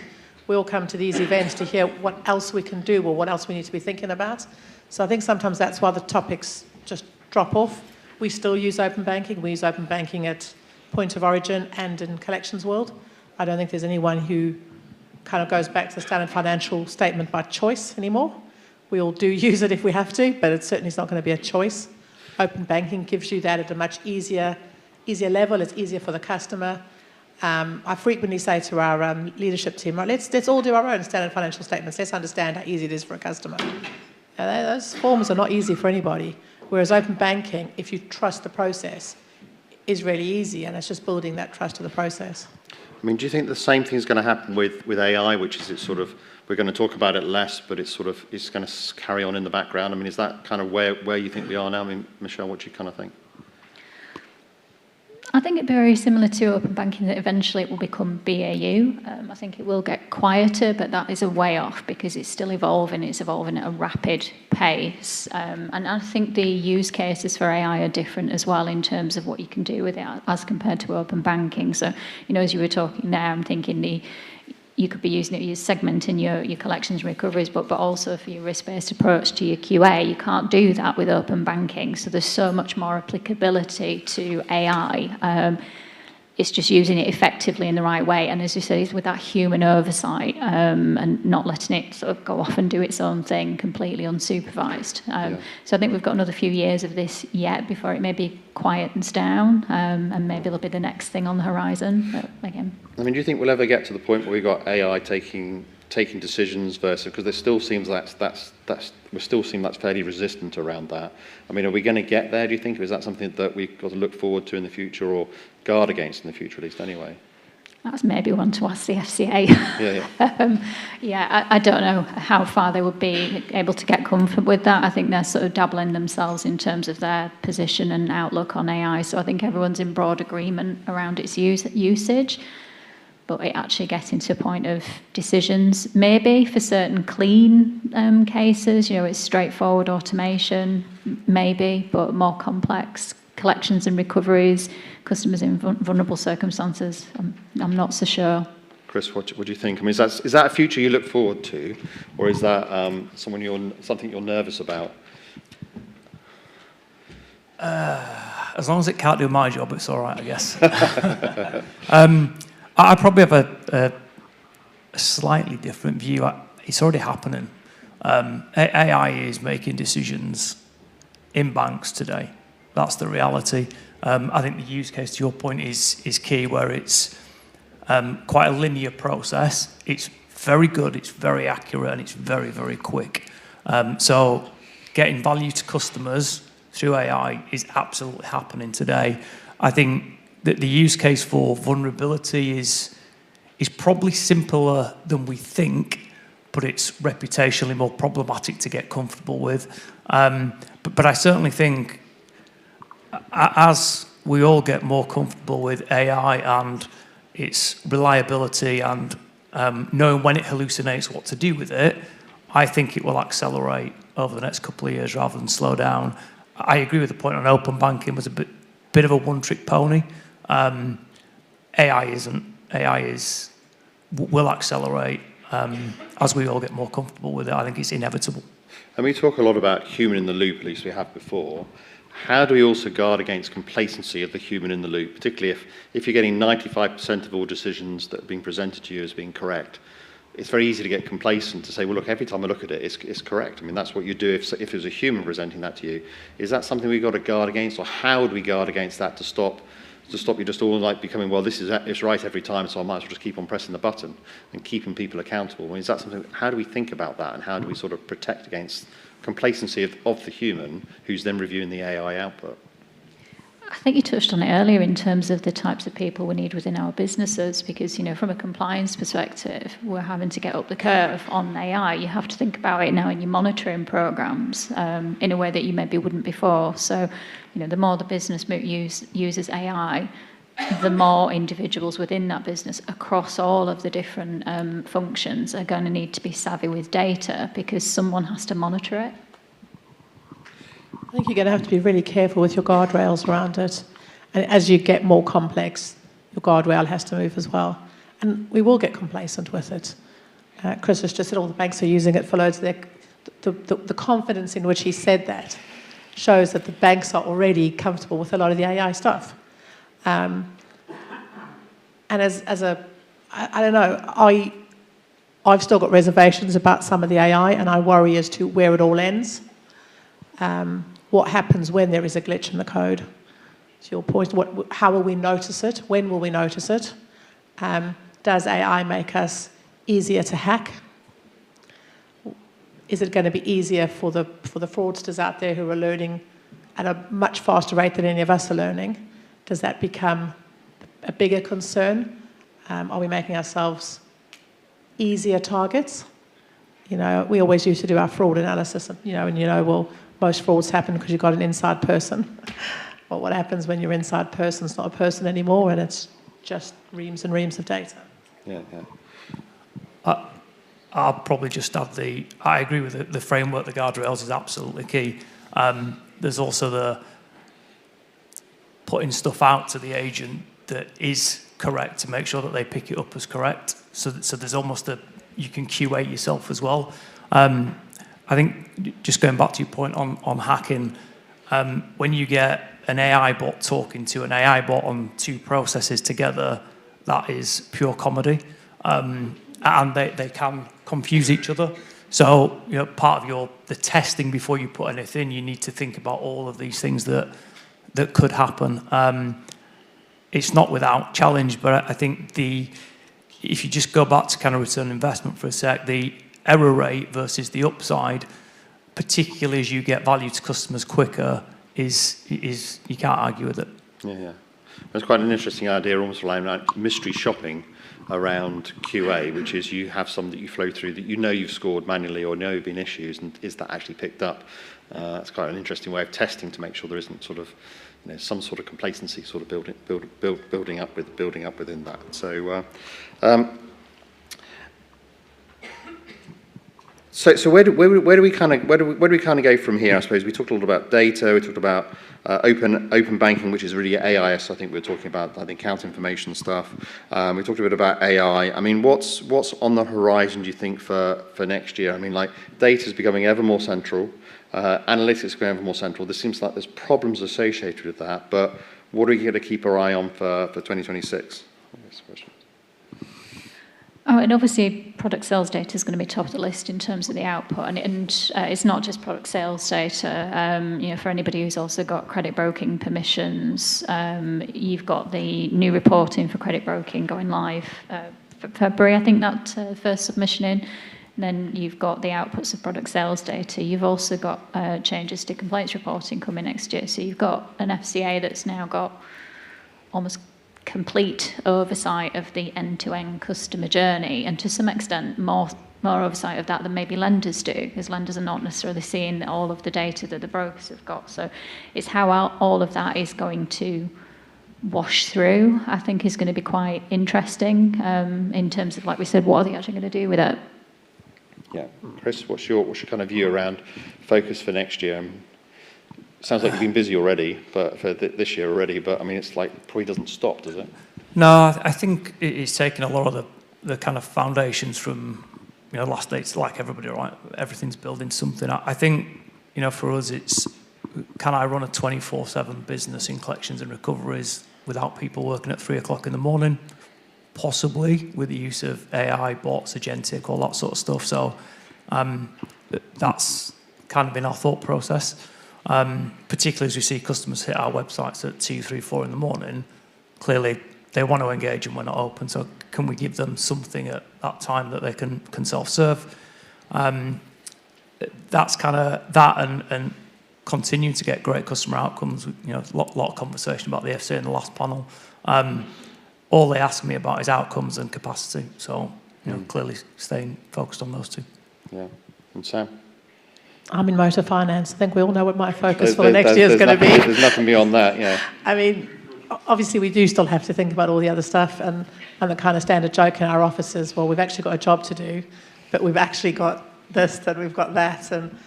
We all come to these events to hear what else we can do or what else we need to be thinking about. So I think sometimes that's why the topics just drop off. We still use open banking. We use open banking at point of origin and in collections world. I don't think there's anyone who kind of goes back to the standard financial statement by choice anymore. We all do use it if we have to, but it certainly is not going to be a choice. Open banking gives you that at a much easier level. It's easier for the customer. I frequently say to our leadership team, right, let's all do our own standard financial statements. Let's understand how easy it is for a customer. Those forms are not easy for anybody. Whereas open banking, if you trust the process, is really easy, and it's just building that trust of the process.
I mean, do you think the same thing is going to happen with AI, which is it's sort of, we're going to talk about it less, but it's sort of, it's going to carry on in the background? I mean, is that kind of where you think we are now? I mean, Michelle, what do you kind of think?
I think it'd be very similar to open banking, that eventually it will become BAU. I think it will get quieter, but that is a way off because it's still evolving. It's evolving at a rapid pace. And I think the use cases for AI are different as well in terms of what you can do with it as compared to open banking. So, as you were talking there, I'm thinking you could be using it, you're segmenting your collections and recoveries, but also for your risk-based approach to your QA. You can't do that with open banking. So there's so much more applicability to AI. It's just using it effectively in the right way. And as you say, with that human oversight and not letting it sort of go off and do its own thing completely unsupervised. So I think we've got another few years of this yet before it maybe quietens down and maybe it'll be the next thing on the horizon. But again,
I mean, do you think we'll ever get to the point where we've got AI taking decisions versus, because there still seems we still seem that's fairly resistant around that. I mean, are we going to get there, do you think? Or is that something that we've got to look forward to in the future or guard against in the future, at least anyway?
That's maybe one to ask the FCA.
Yeah.
I don't know how far they would be able to get comfort with that. I think they're sort of dabbling themselves in terms of their position and outlook on AI. So I think everyone's in broad agreement around its usage. But it actually getting to a point of decisions, maybe for certain clean cases, it's straightforward automation, maybe, but more complex collections and recoveries, customers in vulnerable circumstances, I'm not so sure.
Chris, what do you think? I mean, is that a future you look forward to, or is that something you're nervous about?
As long as it can't do my job, it's all right, I guess. I probably have a slightly different view. It's already happening. AI is making decisions in banks today. That's the reality. I think the use case, to your point, is key, where it's quite a linear process. It's very good, it's very accurate, and it's very, very quick. So getting value to customers through AI is absolutely happening today. I think that the use case for vulnerability is probably simpler than we think, but it's reputationally more problematic to get comfortable with. But I certainly think as we all get more comfortable with AI and its reliability and knowing when it hallucinates what to do with it, I think it will accelerate over the next couple of years rather than slow down. I agree with the point on open banking was a bit of a one-trick pony. AI isn't. AI will accelerate as we all get more comfortable with it. I think it's inevitable.
And we talk a lot about human in the loop, at least we have before. How do we also guard against complacency of the human in the loop, particularly if you're getting 95% of all decisions that are being presented to you as being correct? It's very easy to get complacent to say, well, look, every time I look at it, it's correct. I mean, that's what you do if there's a human presenting that to you. Is that something we've got to guard against, or how do we guard against that to stop you just all like becoming, well, it's right every time, so I might as well just keep on pressing the button and keeping people accountable? I mean, is that something? How do we think about that, and how do we sort of protect against complacency of the human who's then reviewing the AI output?
I think you touched on it earlier in terms of the types of people we need within our businesses, because, from a compliance perspective, we're having to get up the curve on AI. You have to think about it now in your monitoring programs in a way that you maybe wouldn't before. So, the more the business uses AI, the more individuals within that business across all of the different functions are going to need to be savvy with data, because someone has to monitor it.
I think you're going to have to be really careful with your guardrails around it. And as you get more complex, your guardrail has to move as well. And we will get complacent with it. Chris has just said all the banks are using it for loads of the confidence in which he said that shows that the banks are already comfortable with a lot of the AI stuff. And I don't know, I've still got reservations about some of the AI, and I worry as to where it all ends. What happens when there is a glitch in the code? To your point, how will we notice it? When will we notice it? Does AI make us easier to hack? Is it going to be easier for the fraudsters out there who are learning at a much faster rate than any of us are learning? Does that become a bigger concern? Are we making ourselves easier targets? We always used to do our fraud analysis, well, most frauds happen because you've got an inside person. But what happens when your inside person's not a person anymore and it's just reams and reams of data?
Yeah.
I'll probably just add I agree with the framework, the guardrails is absolutely key. There's also the putting stuff out to the agent that is correct to make sure that they pick it up as correct. So there's almost you can QA yourself as well. I think just going back to your point on hacking, when you get an AI bot talking to an AI bot on two processes together, that is pure comedy. And they can confuse each other. So, part of the testing before you put anything, you need to think about all of these things that could happen. It's not without challenge, but I think if you just go back to kind of return on investment for a sec, the error rate versus the upside, particularly as you get value to customers quicker, is you can't argue with it.
Yeah. That's quite an interesting idea, almost like mystery shopping around QA, which is you have some that you flow through that you've scored manually or know have been issues, and is that actually picked up? That's quite an interesting way of testing to make sure there isn't sort of some sort of complacency sort of building up within that. So where do we kind of go from here? I suppose we talked a lot about data. We talked about open banking, which is really AIS. I think we were talking about account information stuff. We talked a bit about AI. I mean, what's on the horizon? Do you think for next year? I mean, data is becoming ever more central. Analytics is becoming ever more central. There seems like there's problems associated with that. But what are we going to keep our eye on for 2026?
Oh, and obviously product sales data is going to be top of the list in terms of the output, and it's not just product sales data. For anybody who's also got credit broking permissions, you've got the new reporting for credit broking going live for February. I think that first submission in. And then you've got the outputs of product sales data. You've also got changes to complaints reporting coming next year. So you've got an FCA that's now got almost complete oversight of the end-to-end customer journey, and to some extent more oversight of that than maybe lenders do, because lenders are not necessarily seeing all of the data that the brokers have got. So it's how all of that is going to wash through, I think, is going to be quite interesting in terms of, like we said, what are they actually going to do with it?
Yeah, Chris, what's your kind of view around focus for next year? Sounds like you've been busy already, but for this year already. But I mean, it's probably doesn't stop, does it?
No, I think it's taken a lot of the kind of foundations from last day. It's like everybody, right? Everything's building something. I think for us, it's can I run a 24/7 business in collections and recoveries without people working at 3:00 in the morning? Possibly, with the use of AI, bots, agentic, all that sort of stuff. So that's kind of been our thought process. Particularly as we see customers hit our websites at 2, 3, 4 in the morning, clearly they want to engage and we're not open. So can we give them something at that time that they can self-serve? that's kind of that, and continue to get great customer outcomes. You know, a lot of conversation about the FCA in the last panel. All they ask me about is outcomes and capacity. So, you know, clearly staying focused on those two.
Yeah. And Sam?
I'm in motor finance. I think we all know what my focus for next year is going to be.
There's nothing beyond that, yeah.
I mean, obviously we do still have to think about all the other stuff, and the kind of standard joke in our office is, well, we've actually got a job to do, but we've actually got this and we've got that, and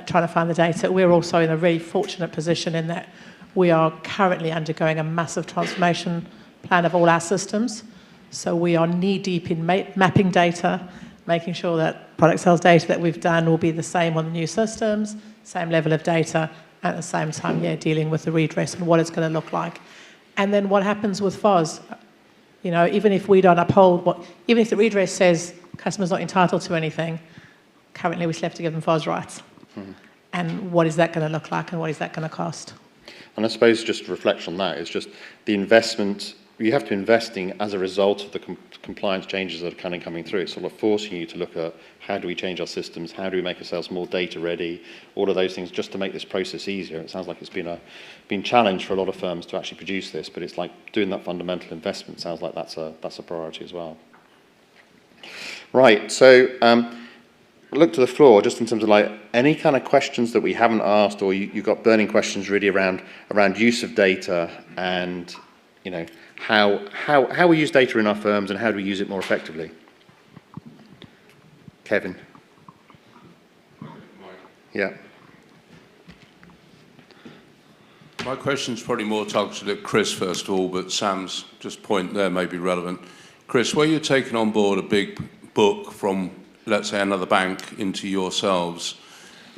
trying to find the data. We're also in a really fortunate position in that we are currently undergoing a massive transformation plan of all our systems. So we are knee-deep in mapping data, making sure that product sales data that we've done will be the same on the new systems, same level of data, at the same time, dealing with the redress and what it's going to look like. And then what happens with FOS? You know, even if we don't uphold even if the redress says customer's not entitled to anything, currently we still have to give them FOS rights. Mm-hmm. And what is that going to look like, and what is that going to cost?
And I suppose just to reflect on that is just the investment. You have to investing as a result of the compliance changes that are kind of coming through. It's sort of forcing you to look at how do we change our systems, how do we make ourselves more data ready, all of those things just to make this process easier. It sounds like it's been challenged for a lot of firms to actually produce this, but it's like doing that fundamental investment sounds like that's a priority as well. Right, so look to the floor just in terms of like any kind of questions that we haven't asked, or you've got burning questions really around use of data and, you know, how we use data in our firms and how do we use it more effectively? Kevin. Yeah.
My question's probably more targeted at Chris first of all, but Sam's just point there may be relevant. Chris, where you're taking on board a big book from, let's say, another bank into yourselves,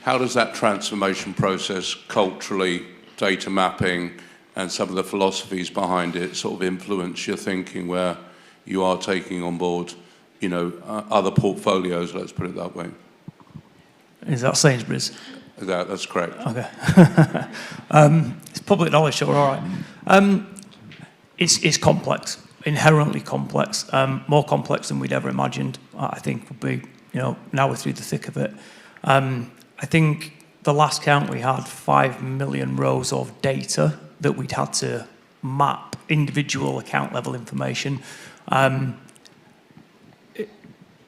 how does that transformation process culturally, data mapping, and some of the philosophies behind it sort of influence your thinking where you are taking on board, you know, other portfolios, let's put it that way?
Is that Sainsbury's?
That's correct.
Okay. It's public knowledge, so we're all right. It's complex, inherently complex, more complex than we'd ever imagined, I think would be, you know, now we're through the thick of it. I think the last count we had 5 million rows of data that we'd had to map individual account level information.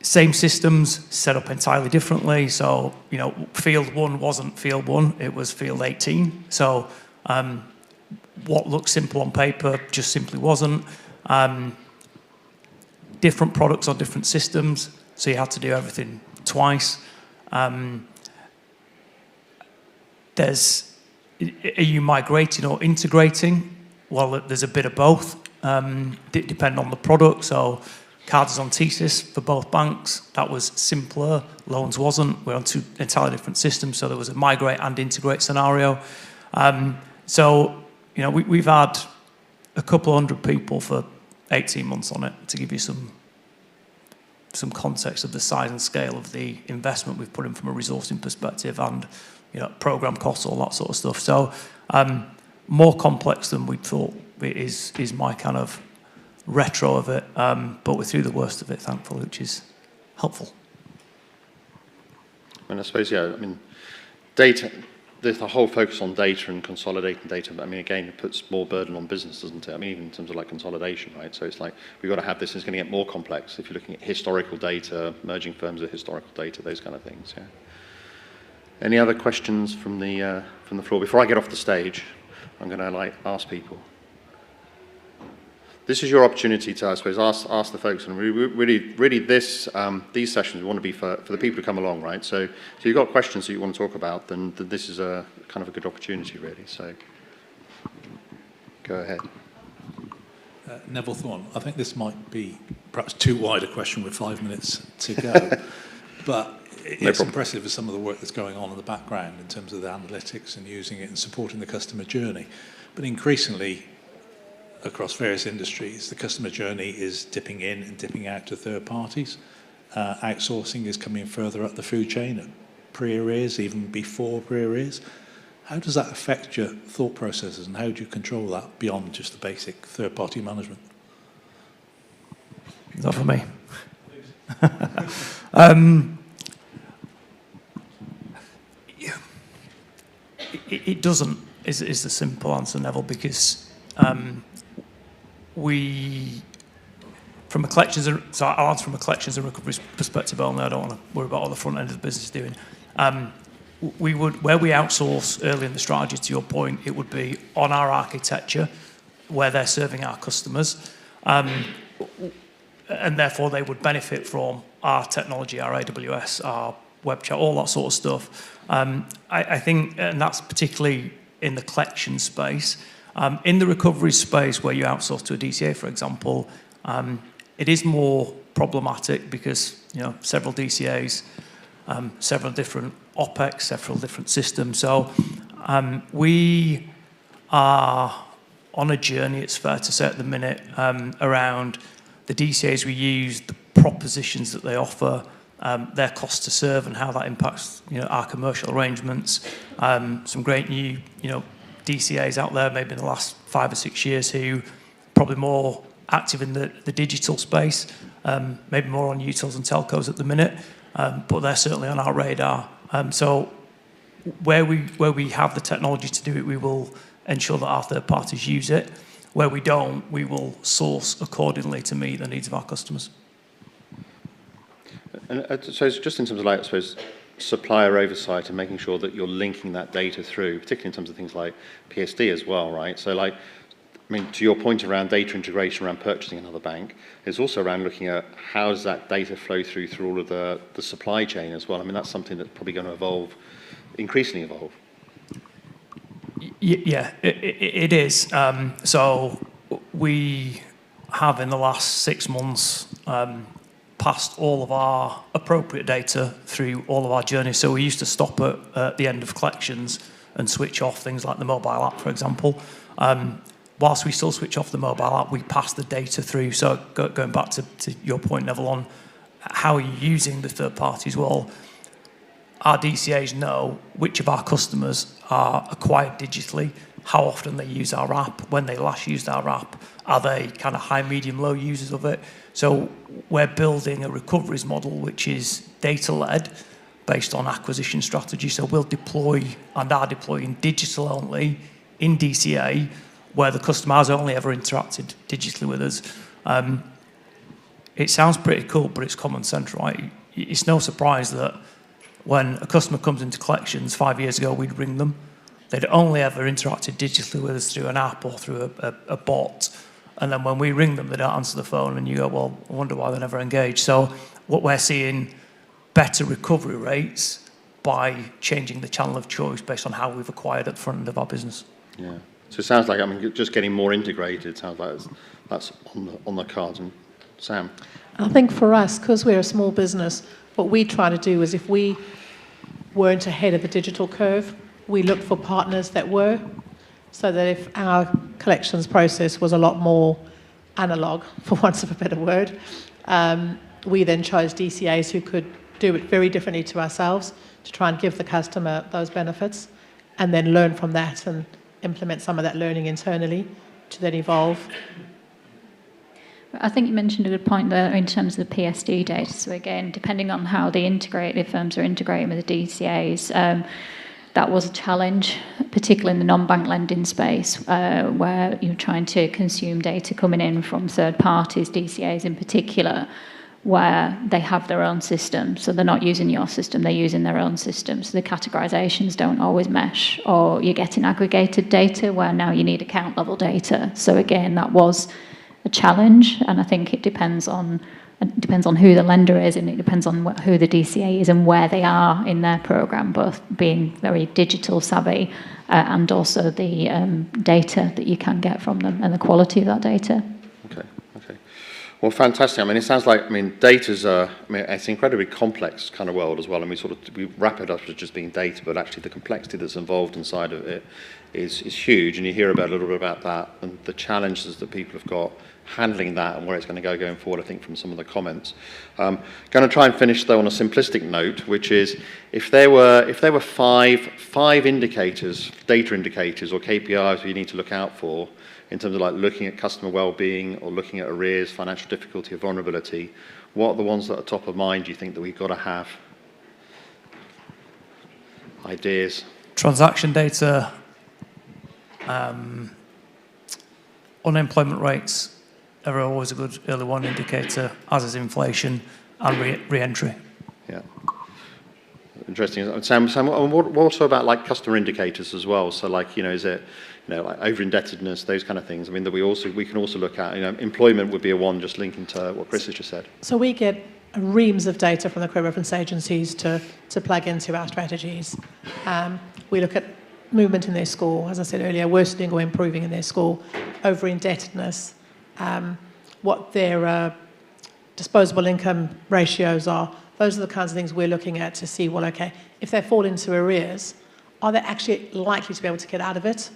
Same systems set up entirely differently. So, you know, field 1 wasn't field 1, it was field 18. So what looked simple on paper just simply wasn't. Different products on different systems, so you had to do everything twice. Are you migrating or integrating? Well, there's a bit of both. Depending on the product. So cards is on TSYS for both banks. That was simpler. Loans wasn't. We're on 2 entirely different systems, so there was a migrate and integrate scenario. So, you know, we've had a couple hundred people for 18 months on it, to give you some context of the size and scale of the investment we've put in from a resourcing perspective, and, you know, program costs, all that sort of stuff. So more complex than we thought is my kind of retro of it, but we're through the worst of it, thankfully, which is helpful.
And I suppose, data, the whole focus on data and consolidating data, I mean, again, it puts more burden on business, doesn't it? I mean, even in terms of like consolidation, right? So it's like, we've got to have this, it's going to get more complex if you're looking at historical data, merging firms with historical data, those kind of things, yeah. Any other questions from the floor? Before I get off the stage, I'm going to ask people. This is your opportunity to, I suppose, ask the folks, and really this these sessions we want to be for the people who come along, right? So if you've got questions that you want to talk about, then this is a kind of a good opportunity, really. So go ahead.
Neville Thorne, I think this might be perhaps too wide a question with 5 minutes to go, but it's impressive with some of the work that's going on in the background in terms of the analytics and using it and supporting the customer journey. But increasingly, across various industries, the customer journey is dipping in and dipping out to third parties. Outsourcing is coming further up the food chain at pre-arrears, even before pre-arrears. How does that affect your thought processes, and how do you control that beyond just the basic third-party management?
Is that for me? It doesn't, is the simple answer, Neville, because from a collections, so I'll answer from a collections and recovery perspective only. I don't want to worry about what the front end of the business is doing. Where we outsource early in the strategy, to your point, it would be on our architecture, where they're serving our customers, and therefore they would benefit from our technology, our AWS, our web chat, all that sort of stuff. I think, and that's particularly in the collection space. In the recovery space, where you outsource to a DCA, for example, it is more problematic because several DCAs, several different OPEX, several different systems. So we are on a journey, it's fair to say at the minute, around the DCAs we use, the propositions that they offer, their cost to serve and how that impacts our commercial arrangements. Some great new DCAs out there maybe in the last 5 or 6 years who probably more active in the digital space, maybe more on utils and telcos at the minute, but they're certainly on our radar. So where we have the technology to do it, we will ensure that our third parties use it. Where we don't, we will source accordingly to meet the needs of our customers.
And so it's just in terms of, I suppose, supplier oversight and making sure that you're linking that data through, particularly in terms of things like PSD as well, right? So to your point around data integration, around purchasing another bank, it's also around looking at how does that data flow through all of the supply chain as well. That's something that's probably going to increasingly evolve.
Yeah, it is. So we have in the last 6 months passed all of our appropriate data through all of our journeys. So we used to stop at the end of collections and switch off things like the mobile app, for example. Whilst we still switch off the mobile app, we pass the data through. So going back to your point, Neville, on how are you using the third parties? Well, our DCAs know which of our customers are acquired digitally, how often they use our app, when they last used our app, are they kind of high, medium, low users of it? So we're building a recoveries model which is data-led based on acquisition strategy. So we'll deploy and are deploying digital only in DCA where the customer has only ever interacted digitally with us. It sounds pretty cool, but it's common sense, right? It's no surprise that when a customer comes into collections 5 years ago, we'd ring them. They'd only ever interacted digitally with us through an app or through a bot. And then when we ring them, they don't answer the phone, and you go, well, I wonder why they never engage. So what we're seeing, better recovery rates by changing the channel of choice based on how we've acquired at the front end of our business.
Yeah. So it sounds like, just getting more integrated, it sounds like that's on the cards. And Sam?
I think for us, because we're a small business, what we try to do is if we weren't ahead of the digital curve, we look for partners that were, so that if our collections process was a lot more analog, for want of a better word, we then chose DCAs who could do it very differently to ourselves to try and give the customer those benefits and then learn from that and implement some of that learning internally to then evolve.
I think you mentioned a good point there in terms of the PSD data. So again, depending on how the firms are integrating with the DCAs, that was a challenge, particularly in the non-bank lending space, where you're trying to consume data coming in from third parties, DCAs in particular, where they have their own system. So they're not using your system, they're using their own system. So the categorizations don't always mesh, or you're getting aggregated data where now you need account level data. So again, that was a challenge, and I think it depends on who the lender is, and it depends on who the DCA is and where they are in their program, both being very digital savvy and also the data that you can get from them and the quality of that data.
Okay. Well, fantastic. It sounds like, data's it's an incredibly complex kind of world as well, and we wrap it up as just being data, but actually the complexity that's involved inside of it is huge, and you hear about a little bit about that and the challenges that people have got handling that and where it's going to go going forward, I think, from some of the comments. Going to try and finish, though, on a simplistic note, which is if there were five indicators, data indicators or KPIs you need to look out for in terms of looking at customer well-being or looking at arrears, financial difficulty or vulnerability, what are the ones that are top of mind, do you think, that we've got to have? Ideas?
transaction data, unemployment rates are always a good early warning indicator, as is inflation and re-entry.
Yeah. Interesting. Sam, what also about like customer indicators as well? So like, is it, like over-indebtedness, those kind of things? I mean, that we can also look at, employment would be a one just linking to what Chris has just said.
So we get reams of data from the credit reference agencies to plug into our strategies. We look at movement in their score, as I said earlier, worsening or improving in their score, over-indebtedness, what their disposable income ratios are. Those are the kinds of things we're looking at to see, well, okay, if they fall into arrears, are they actually likely to be able to get out of it?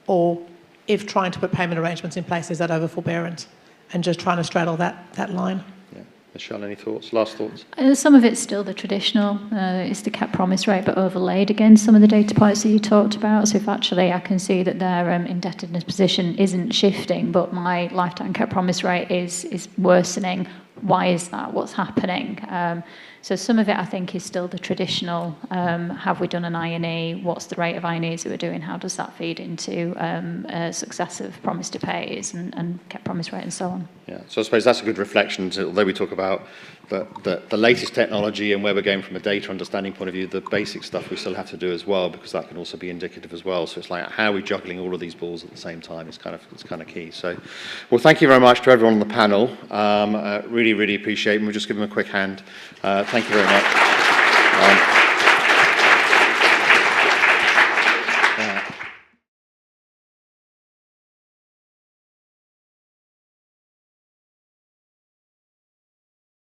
Or if trying to put payment arrangements in place, is that over-forbearance? And just trying to straddle that line.
Yeah. Michelle, any thoughts? Last thoughts?
Some of it's still the traditional, it's the cap promise rate, but overlaid against some of the data points that you talked about. So if actually I can see that their indebtedness position isn't shifting, but my lifetime cap promise rate is worsening, why is that? What's happening? So some of it, I think, is still the traditional. Have we done an I&E? What's the rate of I&Es that we're doing? How does that feed into successive promise to pays and cap promise rate and so on?
Yeah, so I suppose that's a good reflection. Although we talk about the latest technology and where we're going from a data understanding point of view, the basic stuff we still have to do as well, because that can also be indicative as well. So it's like, how are we juggling all of these balls at the same time? It's kind of key. So, well, thank you very much to everyone on the panel. Really appreciate it. We'll just give them a quick hand. Thank you very much.